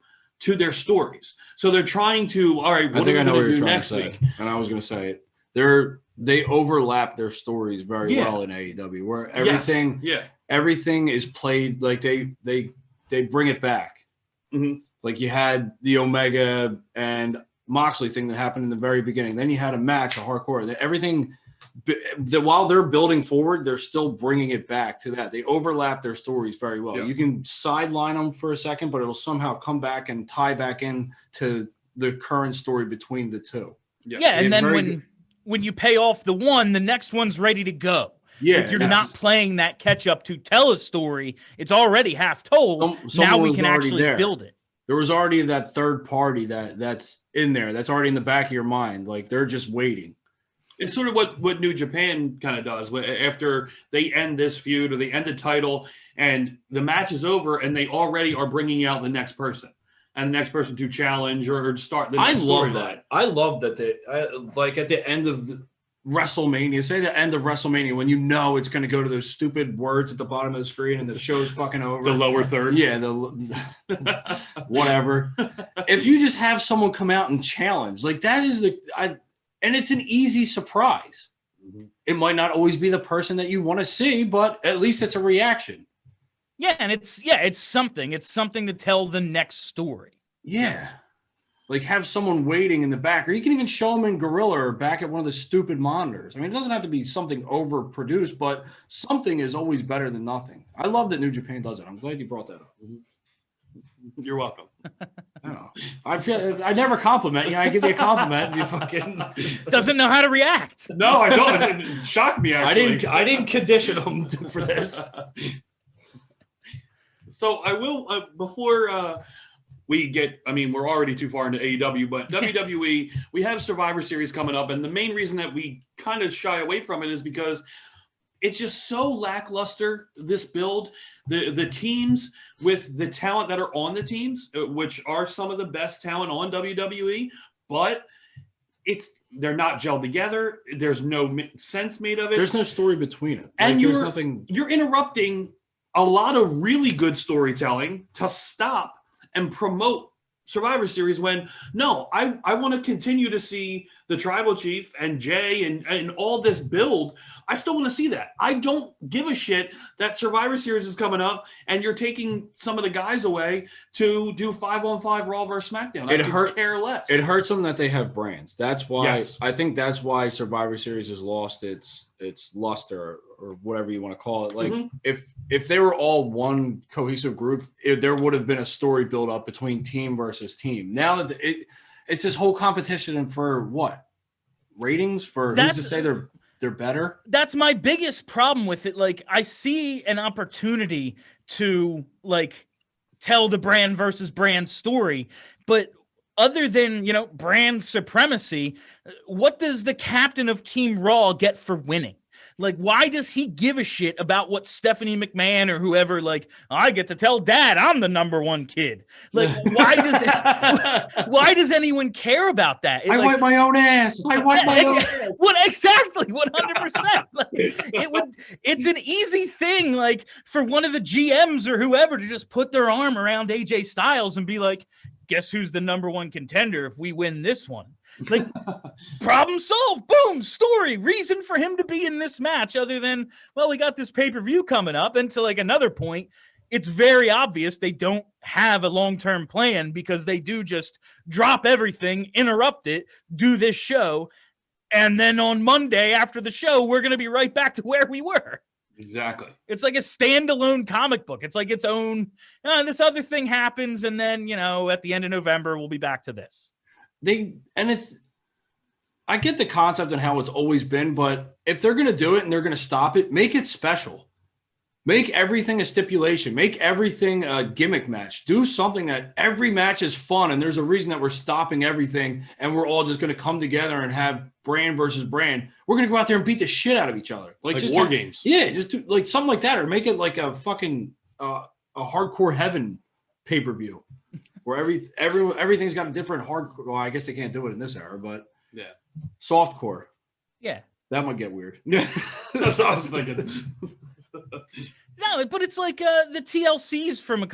to their stories. So they're trying to, all right, what are we going to do next week? And I was going to say it. They overlap their stories very well in AEW, where everything is played like they bring it back. Mm-hmm. Like you had the Omega and Moxley thing that happened in the very beginning. Then you had a match, a hardcore. Everything that while they're building forward, they're still bringing it back to that. They overlap their stories very well. Yeah. You can sideline them for a second, but it'll somehow come back and tie back in to the current story between the two. Yeah, and then when you pay off the one, the next one's ready to go. Yeah, like you're not playing that catch up to tell a story. It's already half told. Now we can actually build it. There was already that third party that's in there. That's already in the back of your mind. Like they're just waiting. It's sort of what New Japan kind of does. After they end this feud or they end the title and the match is over and they already are bringing out the next person and the next person to challenge or start the next story. I love that. Like at the end of WrestleMania, say the end of WrestleMania when you know it's going to go to those stupid words at the bottom of the screen and the show's fucking over. The lower third. Yeah, whatever. If you just have someone come out and challenge, like that is and it's an easy surprise. Mm-hmm. It might not always be the person that you want to see, but at least it's a reaction. Yeah, and it's something. It's something to tell the next story. Yeah. Like have someone waiting in the back, or you can even show them in Gorilla or back at one of the stupid monitors. I mean, it doesn't have to be something overproduced, but something is always better than nothing. I love that New Japan does it. I'm glad you brought that up. You're welcome. I don't know. I never compliment you. I give you a compliment. And you fucking doesn't know how to react. No, I don't. It shocked me. Actually, I didn't condition him for this. So I will before. We're already too far into AEW, but WWE, we have Survivor Series coming up. And the main reason that we kind of shy away from it is because it's just so lackluster, this build. The teams with the talent that are on the teams, which are some of the best talent on WWE, but they're not gelled together. There's no sense made of it. There's no story between it. And like, you're interrupting a lot of really good storytelling to stop and promote Survivor Series when, no, I want to continue to see the Tribal Chief and Jay and all this build. I still want to see that. I don't give a shit that Survivor Series is coming up and you're taking some of the guys away to do 5-on-5 Raw versus SmackDown. I care less. It hurts them that they have brands. That's why I think that's why Survivor Series has lost its luster or whatever you want to call it. Like if they were all one cohesive group, there would have been a story built up between team versus team. Now that it's this whole competition for what? Ratings for who's to say they're better? That's my biggest problem with it. Like I see an opportunity to like tell the brand versus brand story, but other than, brand supremacy, what does the captain of Team Raw get for winning? Like, why does he give a shit about what Stephanie McMahon or whoever, like, I get to tell dad I'm the number one kid. Like, why does anyone care about that? I wipe my own ass. I wipe my own ass. What exactly? 100%. Like, it's an easy thing, like, for one of the GMs or whoever to just put their arm around AJ Styles and be like, guess who's the number one contender if we win this one? Like, problem solved. Boom, story, reason for him to be in this match other than, well, we got this pay-per-view coming up. And to like another point, it's very obvious they don't have a long-term plan because they do just drop everything, interrupt it, do this show, and then on Monday after the show, we're going to be right back to where we were. Exactly. It's like a standalone comic book. It's like its own, this other thing happens, and then, at the end of November, we'll be back to this. I get the concept and how it's always been, but if they're going to do it and they're going to stop it, make it special. Make everything a stipulation. Make everything a gimmick match. Do something that every match is fun, and there's a reason that we're stopping everything, and we're all just going to come together and have brand versus brand. We're going to go out there and beat the shit out of each other. Like just war games. Yeah, just do like something like that, or make it like a fucking a hardcore heaven pay-per-view where everything's got a different hardcore. Well, I guess they can't do it in this era, but yeah, softcore. Yeah, that might get weird. That's what I was thinking. No, but it's like the TLCs from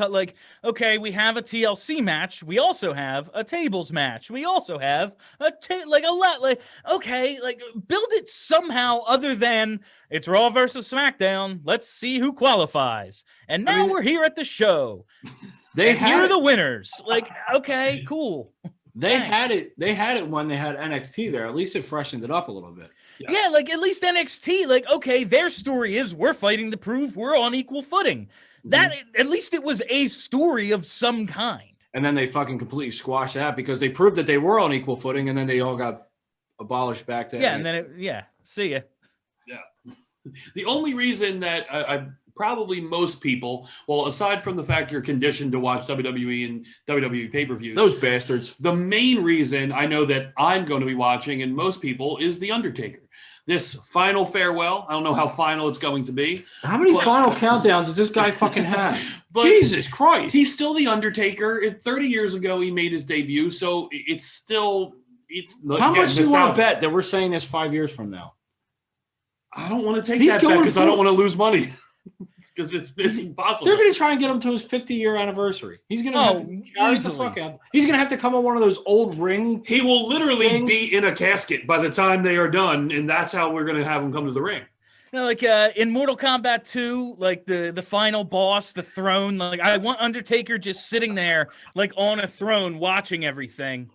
okay, we have a TLC match. We also have a tables match. We also have okay, build it somehow other than it's Raw versus SmackDown. Let's see who qualifies. And now we're here at the show. Here are the winners. Okay, cool. They had it when they had NXT there. At least it freshened it up a little bit. Yeah, at least NXT, okay, their story is we're fighting to prove we're on equal footing. That at least it was a story of some kind. And then they fucking completely squashed that because they proved that they were on equal footing, and then they all got abolished back to and then see ya. Yeah. The only reason that I probably most people, well, aside from the fact you're conditioned to watch WWE and WWE pay-per-views. Those bastards. The main reason I know that I'm going to be watching, and most people, is The Undertaker. This final farewell. I don't know how final it's going to be. How many final countdowns does this guy fucking have? Jesus Christ. He's still The Undertaker. 30 years ago, he made his debut, so it's still... How much do you want to bet that we're saying this 5 years from now? I don't want to take that bet because I don't want to lose money. Because it's impossible. They're going to try and get him to his 50-year anniversary. He's going to have to carry the fuck out. He's going to have to come on one of those old ring. He will literally be in a casket by the time they are done, and that's how we're going to have him come to the ring. In Mortal Kombat 2, the final boss, the throne, I want Undertaker just sitting there on a throne watching everything.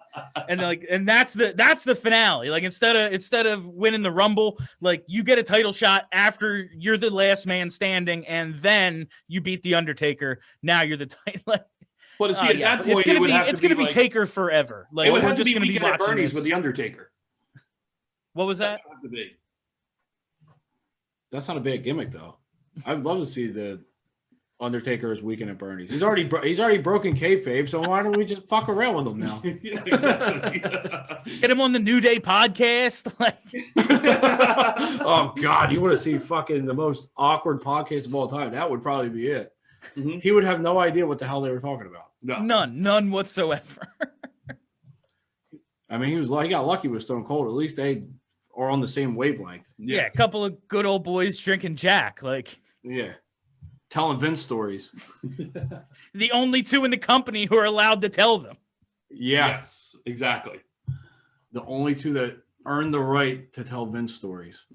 And that's the finale. Instead of winning the Rumble, you get a title shot after you're the last man standing, and then you beat the Undertaker. Now you're the title. But see, at that point, it's going to be Taker forever. It would have to be Weekend at Bernie's with the Undertaker. What was that? Have to be. That's not a bad gimmick, though. I'd love to see the Undertaker's Weekend at Bernie's. He's already broken kayfabe, so why don't we just fuck around with him now? Yeah, exactly. Get him on the New Day podcast. Oh God, you want to see fucking the most awkward podcast of all time? That would probably be it. Mm-hmm. He would have no idea what the hell they were talking about. No. None whatsoever. I mean, he got lucky with Stone Cold. At least they are on the same wavelength. Yeah, a couple of good old boys drinking Jack, yeah, telling Vince stories. The only two in the company who are allowed to tell them. Yeah. Yes, exactly. The only two that earn the right to tell Vince stories.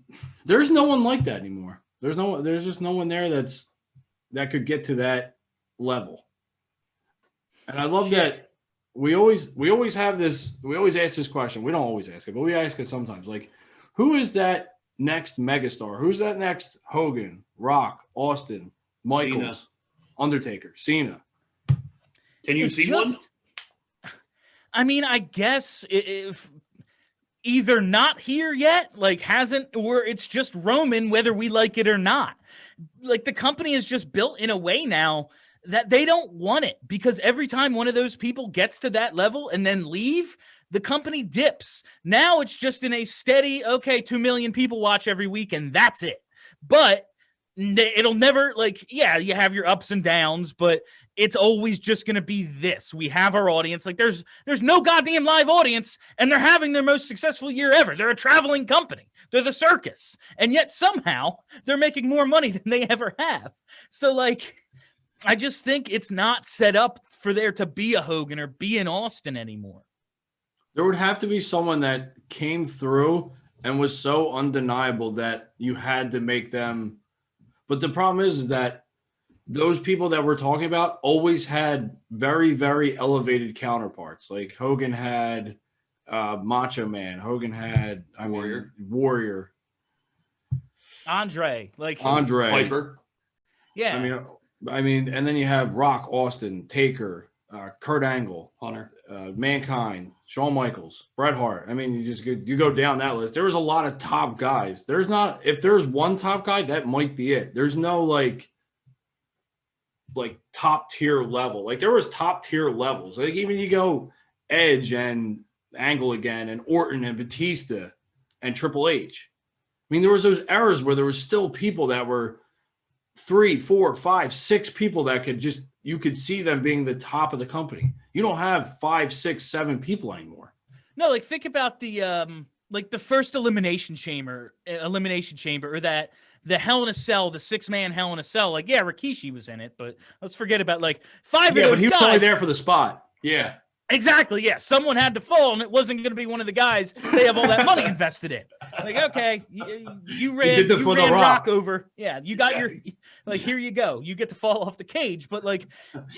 There's no one like that anymore. There's just no one there that could get to that level. And I love that we always ask this question. We don't always ask it, but we ask it sometimes. Who is that next megastar? Who's that next Hogan, Rock, Austin, Michaels, Cena. Undertaker, Cena? Can you see one? I mean, I guess if either not here yet, hasn't, or it's just Roman, whether we like it or not. The company is just built in a way now that they don't want it, because every time one of those people gets to that level and then leave, the company dips. Now it's just in a steady, 2 million people watch every week and that's it. But it'll never you have your ups and downs, but it's always just going to be this. We have our audience. There's no goddamn live audience, and they're having their most successful year ever. They're a traveling company. They're the circus. And yet somehow they're making more money than they ever have. So I just think it's not set up for there to be a Hogan or be an Austin anymore. There would have to be someone that came through and was so undeniable that you had to make them. But the problem is that those people that we're talking about always had very, very elevated counterparts. Like Hogan had Macho Man. Hogan had Warrior. Andre. Piper. Yeah. I mean, and then you have Rock, Austin, Taker, Kurt Angle, Hunter, Mankind, Shawn Michaels, Bret Hart. I mean, you go down that list. There was a lot of top guys. If there's one top guy, that might be it. There's no like top tier level. Like there was top tier levels. Like even you go Edge and Angle again, and Orton and Batista and Triple H. I mean, there was those eras where there was still people that were 3, 4, 5, 6 people that you could see them being the top of the company. You don't have 5, 6, 7 people anymore. No, like think about the first elimination chamber, or that the Hell in a Cell, the 6-man Hell in a Cell. Like, yeah, Rikishi was in it, but let's forget about like 5 of those but he was guys. only there for the spot. Yeah. Exactly. Yeah. Someone had to fall, and it wasn't going to be one of the guys they have all that money invested in. Like, okay, you ran Rock over. Yeah. You got your, like, here you go. You get to fall off the cage. But like,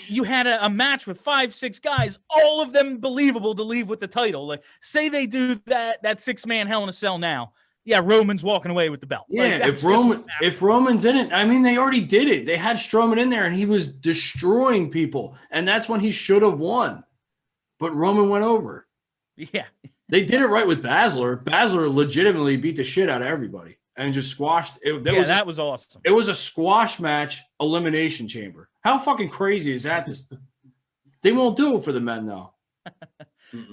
you had a match with 5, 6 guys, all of them believable to leave with the title. Like, say they do that 6-man Hell in a Cell now. Yeah, Roman's walking away with the belt. Yeah, like, if Roman's in it, I mean, they already did it. They had Strowman in there, and he was destroying people, and that's when he should have won. But Roman went over. Yeah. They did it right with Baszler. Baszler legitimately beat the shit out of everybody and just squashed it. That was awesome. It was a squash match elimination chamber. How fucking crazy is that? They won't do it for the men though.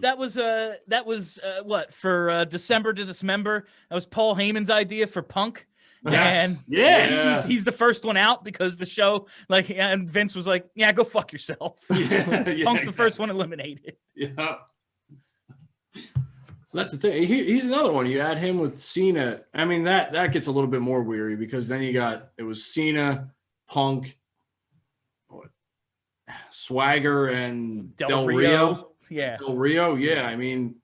That was what, for December to Dismember? That was Paul Heyman's idea for Punk. Yes. And he's the first one out because the show, like, and Vince was like, yeah, go fuck yourself. Punk's the first one eliminated. Yeah. That's the thing. He's another one. You add him with Cena. I mean, that gets a little bit more weary because then it was Cena, Punk, Swagger, and Del Rio. Yeah. Del Rio. Yeah. I mean,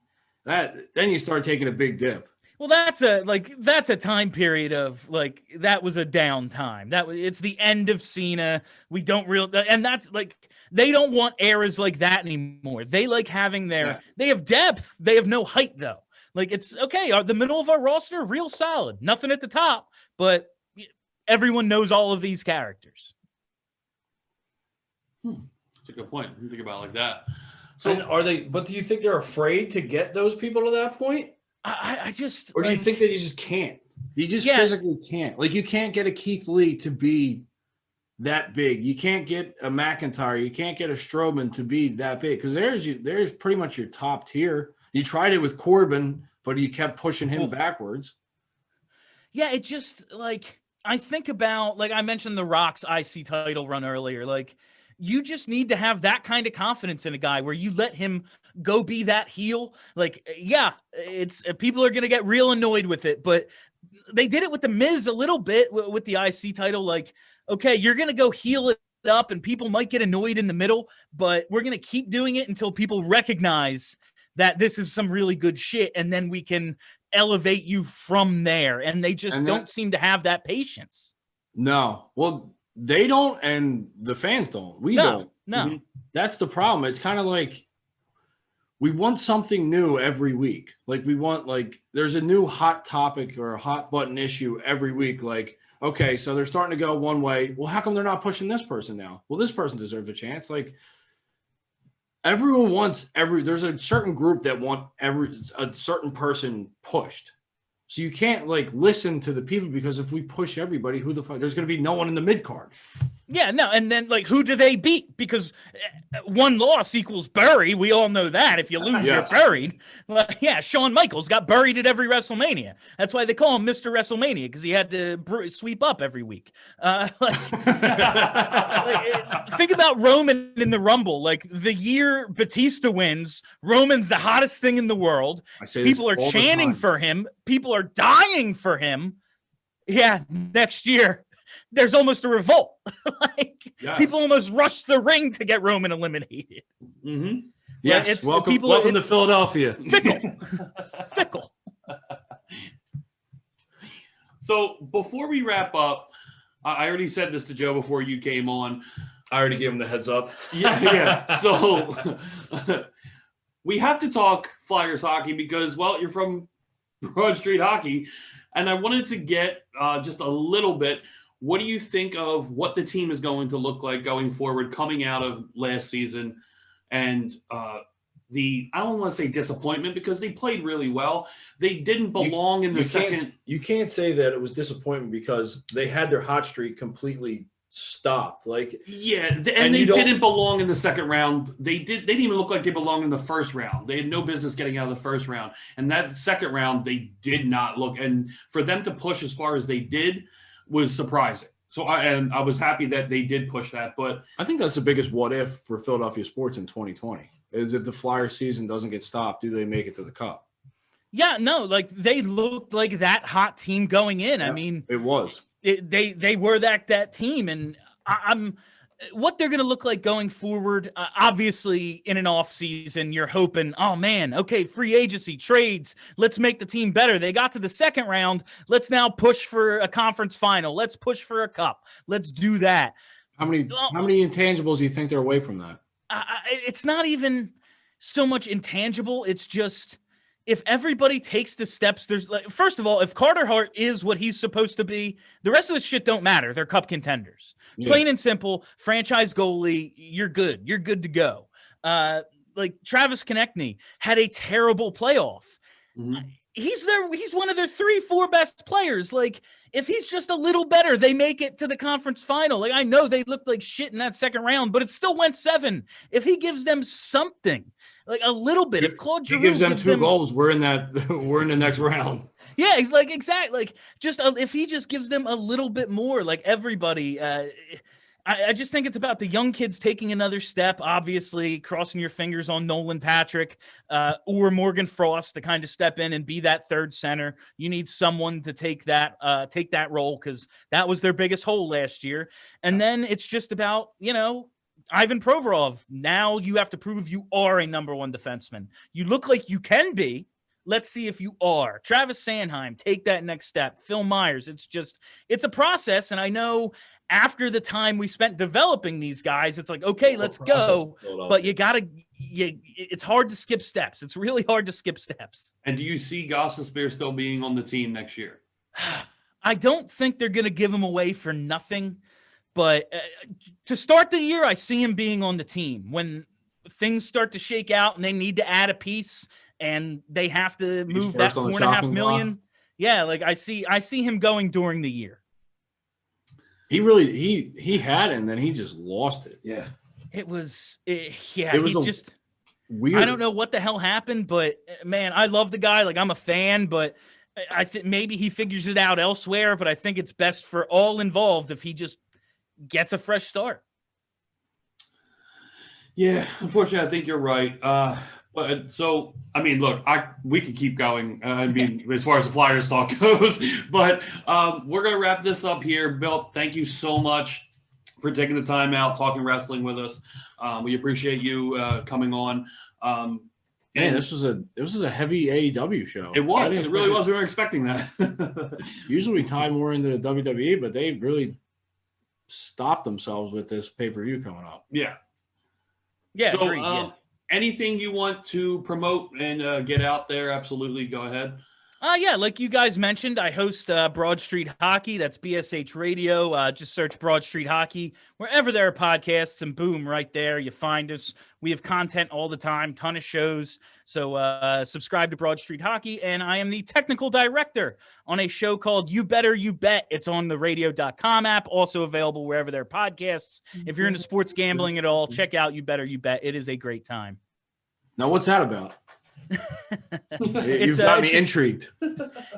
then you start taking a big dip. Well, that's a time period of like, that was a down time. It's the end of Cena. And that's like, they don't want eras like that anymore. They like having they have depth. They have no height though. Like it's okay. The middle of our roster, real solid, nothing at the top, but everyone knows all of these characters. That's a good point. You think about it like that. So but do you think they're afraid to get those people to that point? I just, or do you think that you just can't? You just physically can't. Like you can't get a Keith Lee to be that big. You can't get a McIntyre. You can't get a Strowman to be that big because there's pretty much your top tier. You tried it with Corbin, but you kept pushing him backwards. Yeah, it just like I think about like I mentioned the Rock's IC title run earlier. Like you just need to have that kind of confidence in a guy where you let him go be that heel. Like, yeah, it's people are going to get real annoyed with it, but they did it with the Miz a little bit with the IC title. Like, okay, you're going to go heel it up and people might get annoyed in the middle, but we're going to keep doing it until people recognize that this is some really good shit. And then we can elevate you from there. And they just don't seem to have that patience. No. Well, they don't, and the fans don't. We don't. No. Mm-hmm. That's the problem. It's kind of like we want something new every week. Like we want, like, there's a new hot topic or a hot button issue every week. Like, okay, so they're starting to go one way. Well, how come they're not pushing this person now? Well, this person deserves a chance. Like everyone wants there's a certain group that want a certain person pushed. So you can't like listen to the people because if we push everybody, who the fuck? There's going to be no one in the mid card. Yeah, no, and then like who do they beat? Because one loss equals bury. We all know that. If you lose, you're buried. Well, yeah, Shawn Michaels got buried at every WrestleMania. That's why they call him Mr. WrestleMania because he had to sweep up every week. Think about Roman in the Rumble. Like the year Batista wins, Roman's the hottest thing in the world. People are chanting for him. People are dying for him. Yeah, next year. There's almost a revolt. People almost rush the ring to get Roman eliminated. Mm-hmm. Yes, welcome to Philadelphia. Fickle. So before we wrap up, I already said this to Joe before you came on. I already gave him the heads up. Yeah. So we have to talk Flyers hockey because, well, you're from Broad Street Hockey, and I wanted to get just a little bit. What do you think of what the team is going to look like going forward, coming out of last season, and I don't want to say disappointment because they played really well. They didn't belong in the second. You can't say that it was disappointment because they had their hot streak completely stopped. Like, yeah, and they didn't belong in the second round. They didn't even look like they belonged in the first round. They had no business getting out of the first round. And that second round, they did not look. And for them to push as far as they did was surprising. So I was happy that they did push that. But I think that's the biggest what if for Philadelphia sports in 2020 is if the Flyers season doesn't get stopped, do they make it to the Cup? Yeah, no, like they looked like that hot team going in. Yeah, I mean, it was. They were that team, and I'm what they're going to look like going forward. Obviously, in an off season, you're hoping, oh man, okay, free agency, trades, let's make the team better. They got to the second round. Let's now push for a conference final. Let's push for a cup. Let's do that. How many intangibles do you think they're away from that? It's not even so much intangible. It's just if everybody takes the steps, there's like, first of all, if Carter Hart is what he's supposed to be, the rest of the shit don't matter. They're cup contenders. Yeah. Plain and simple, franchise goalie, you're good. You're good to go. Like Travis Konechny had a terrible playoff. Mm-hmm. He's one of their 3-4 best players. Like, if he's just a little better, they make it to the conference final. Like, I know they looked like shit in that second round, but it still went 7. If he gives them something, like a little bit, if Claude Giroux gives them 2 goals, we're in the next round. Yeah, he's like, exactly. Like, just if he just gives them a little bit more, like everybody, I just think it's about the young kids taking another step, obviously crossing your fingers on Nolan Patrick or Morgan Frost to kind of step in and be that third center. You need someone to take that role because that was their biggest hole last year. And then it's just about, Ivan Provorov. Now you have to prove you are a number 1 defenseman. You look like you can be. Let's see if you are. Travis Sanheim, take that next step. Phil Myers. It's a process. And I know after the time we spent developing these guys, it's like, okay, let's go. But it's hard to skip steps. It's really hard to skip steps. And do you see Gostisbehere still being on the team next year? I don't think they're going to give him away for nothing. But to start the year, I see him being on the team. When things start to shake out and they need to add a piece and they have to move that $4.5 million. Yeah, like I see him going during the year. He really he had it and then he just lost it. Yeah. It was just weird. I don't know what the hell happened, but man, I love the guy. Like I'm a fan, but I think maybe he figures it out elsewhere, but I think it's best for all involved if he just gets a fresh start. Yeah, unfortunately, I think you're right. But so, I mean, look, we could keep going. As far as the Flyers talk goes, but we're going to wrap this up here. Bill, thank you so much for taking the time out, talking wrestling with us. We appreciate you coming on. Man, this was a heavy AEW show. It was. It really was. We weren't expecting that. Usually we tie more into the WWE, but they really stopped themselves with this pay-per-view coming up. Yeah. Yeah. So, agreed, anything you want to promote and get out there, absolutely go ahead. Yeah, like you guys mentioned, I host Broad Street Hockey. That's BSH Radio. Just search Broad Street Hockey wherever there are podcasts, and boom, right there, you find us. We have content all the time, ton of shows. So subscribe to Broad Street Hockey, and I am the technical director on a show called You Better You Bet. It's on the radio.com app, also available wherever there are podcasts. If you're into sports gambling at all, check out You Better You Bet. It is a great time. Now, what's that about? You've got me intrigued.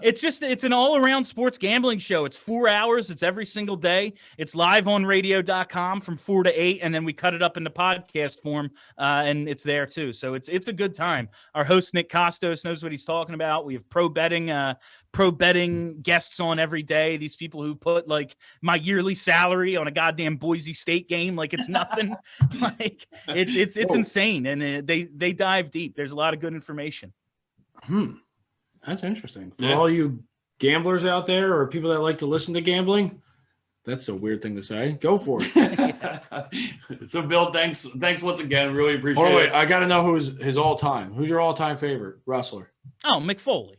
It's an all-around sports gambling show. It's 4 hours. It's every single day. It's live on radio.com from 4 to 8, and then we cut it up into podcast form, and it's there too. So it's a good time. Our host Nick Costos knows what he's talking about. We have pro betting guests on every day. These people who put like my yearly salary on a goddamn Boise State game like it's nothing. Like it's insane, and they dive deep. There's a lot of good information. That's interesting. For all you gamblers out there or people that like to listen to gambling, That's a weird thing to say. Go for it. So, Bill, thanks once again. Really appreciate Oh, wait, it. I got to know who's his all-time. Who's your all-time favorite wrestler? Oh, Mick Foley,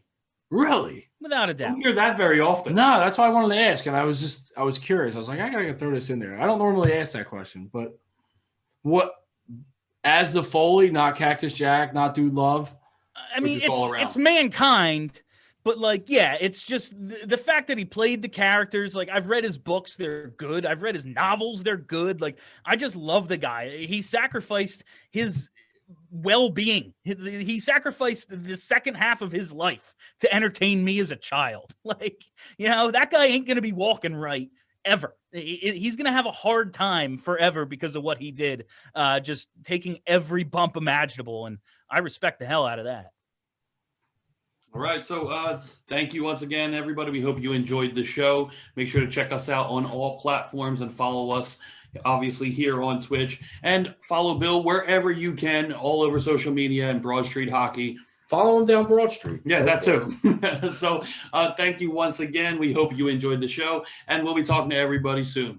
Really? without a I doubt. don't hear that very often. No, that's why I wanted to ask, and I was curious. I was like, I gotta throw this in there. I don't normally ask that question, but what as the Foley, not Cactus Jack, not Dude Love? I mean, just all around. it's Mankind, but like, yeah, it's just the fact that he played the characters. Like, I've read his books; they're good. I've read his novels; they're good. Like, I just love the guy. He sacrificed his well-being. He sacrificed the second half of his life to entertain me as a child. Like, that guy ain't gonna be walking right ever. He's gonna have a hard time forever because of what he did, just taking every bump imaginable, and I respect the hell out of that. All right. So thank you once again, everybody. We hope you enjoyed the show. Make sure to check us out on all platforms and follow us, obviously, here on Twitch. And follow Bill wherever you can, all over social media and Broad Street Hockey. Follow him down Broad Street. Yeah, that too. So thank you once again. We hope you enjoyed the show, and we'll be talking to everybody soon.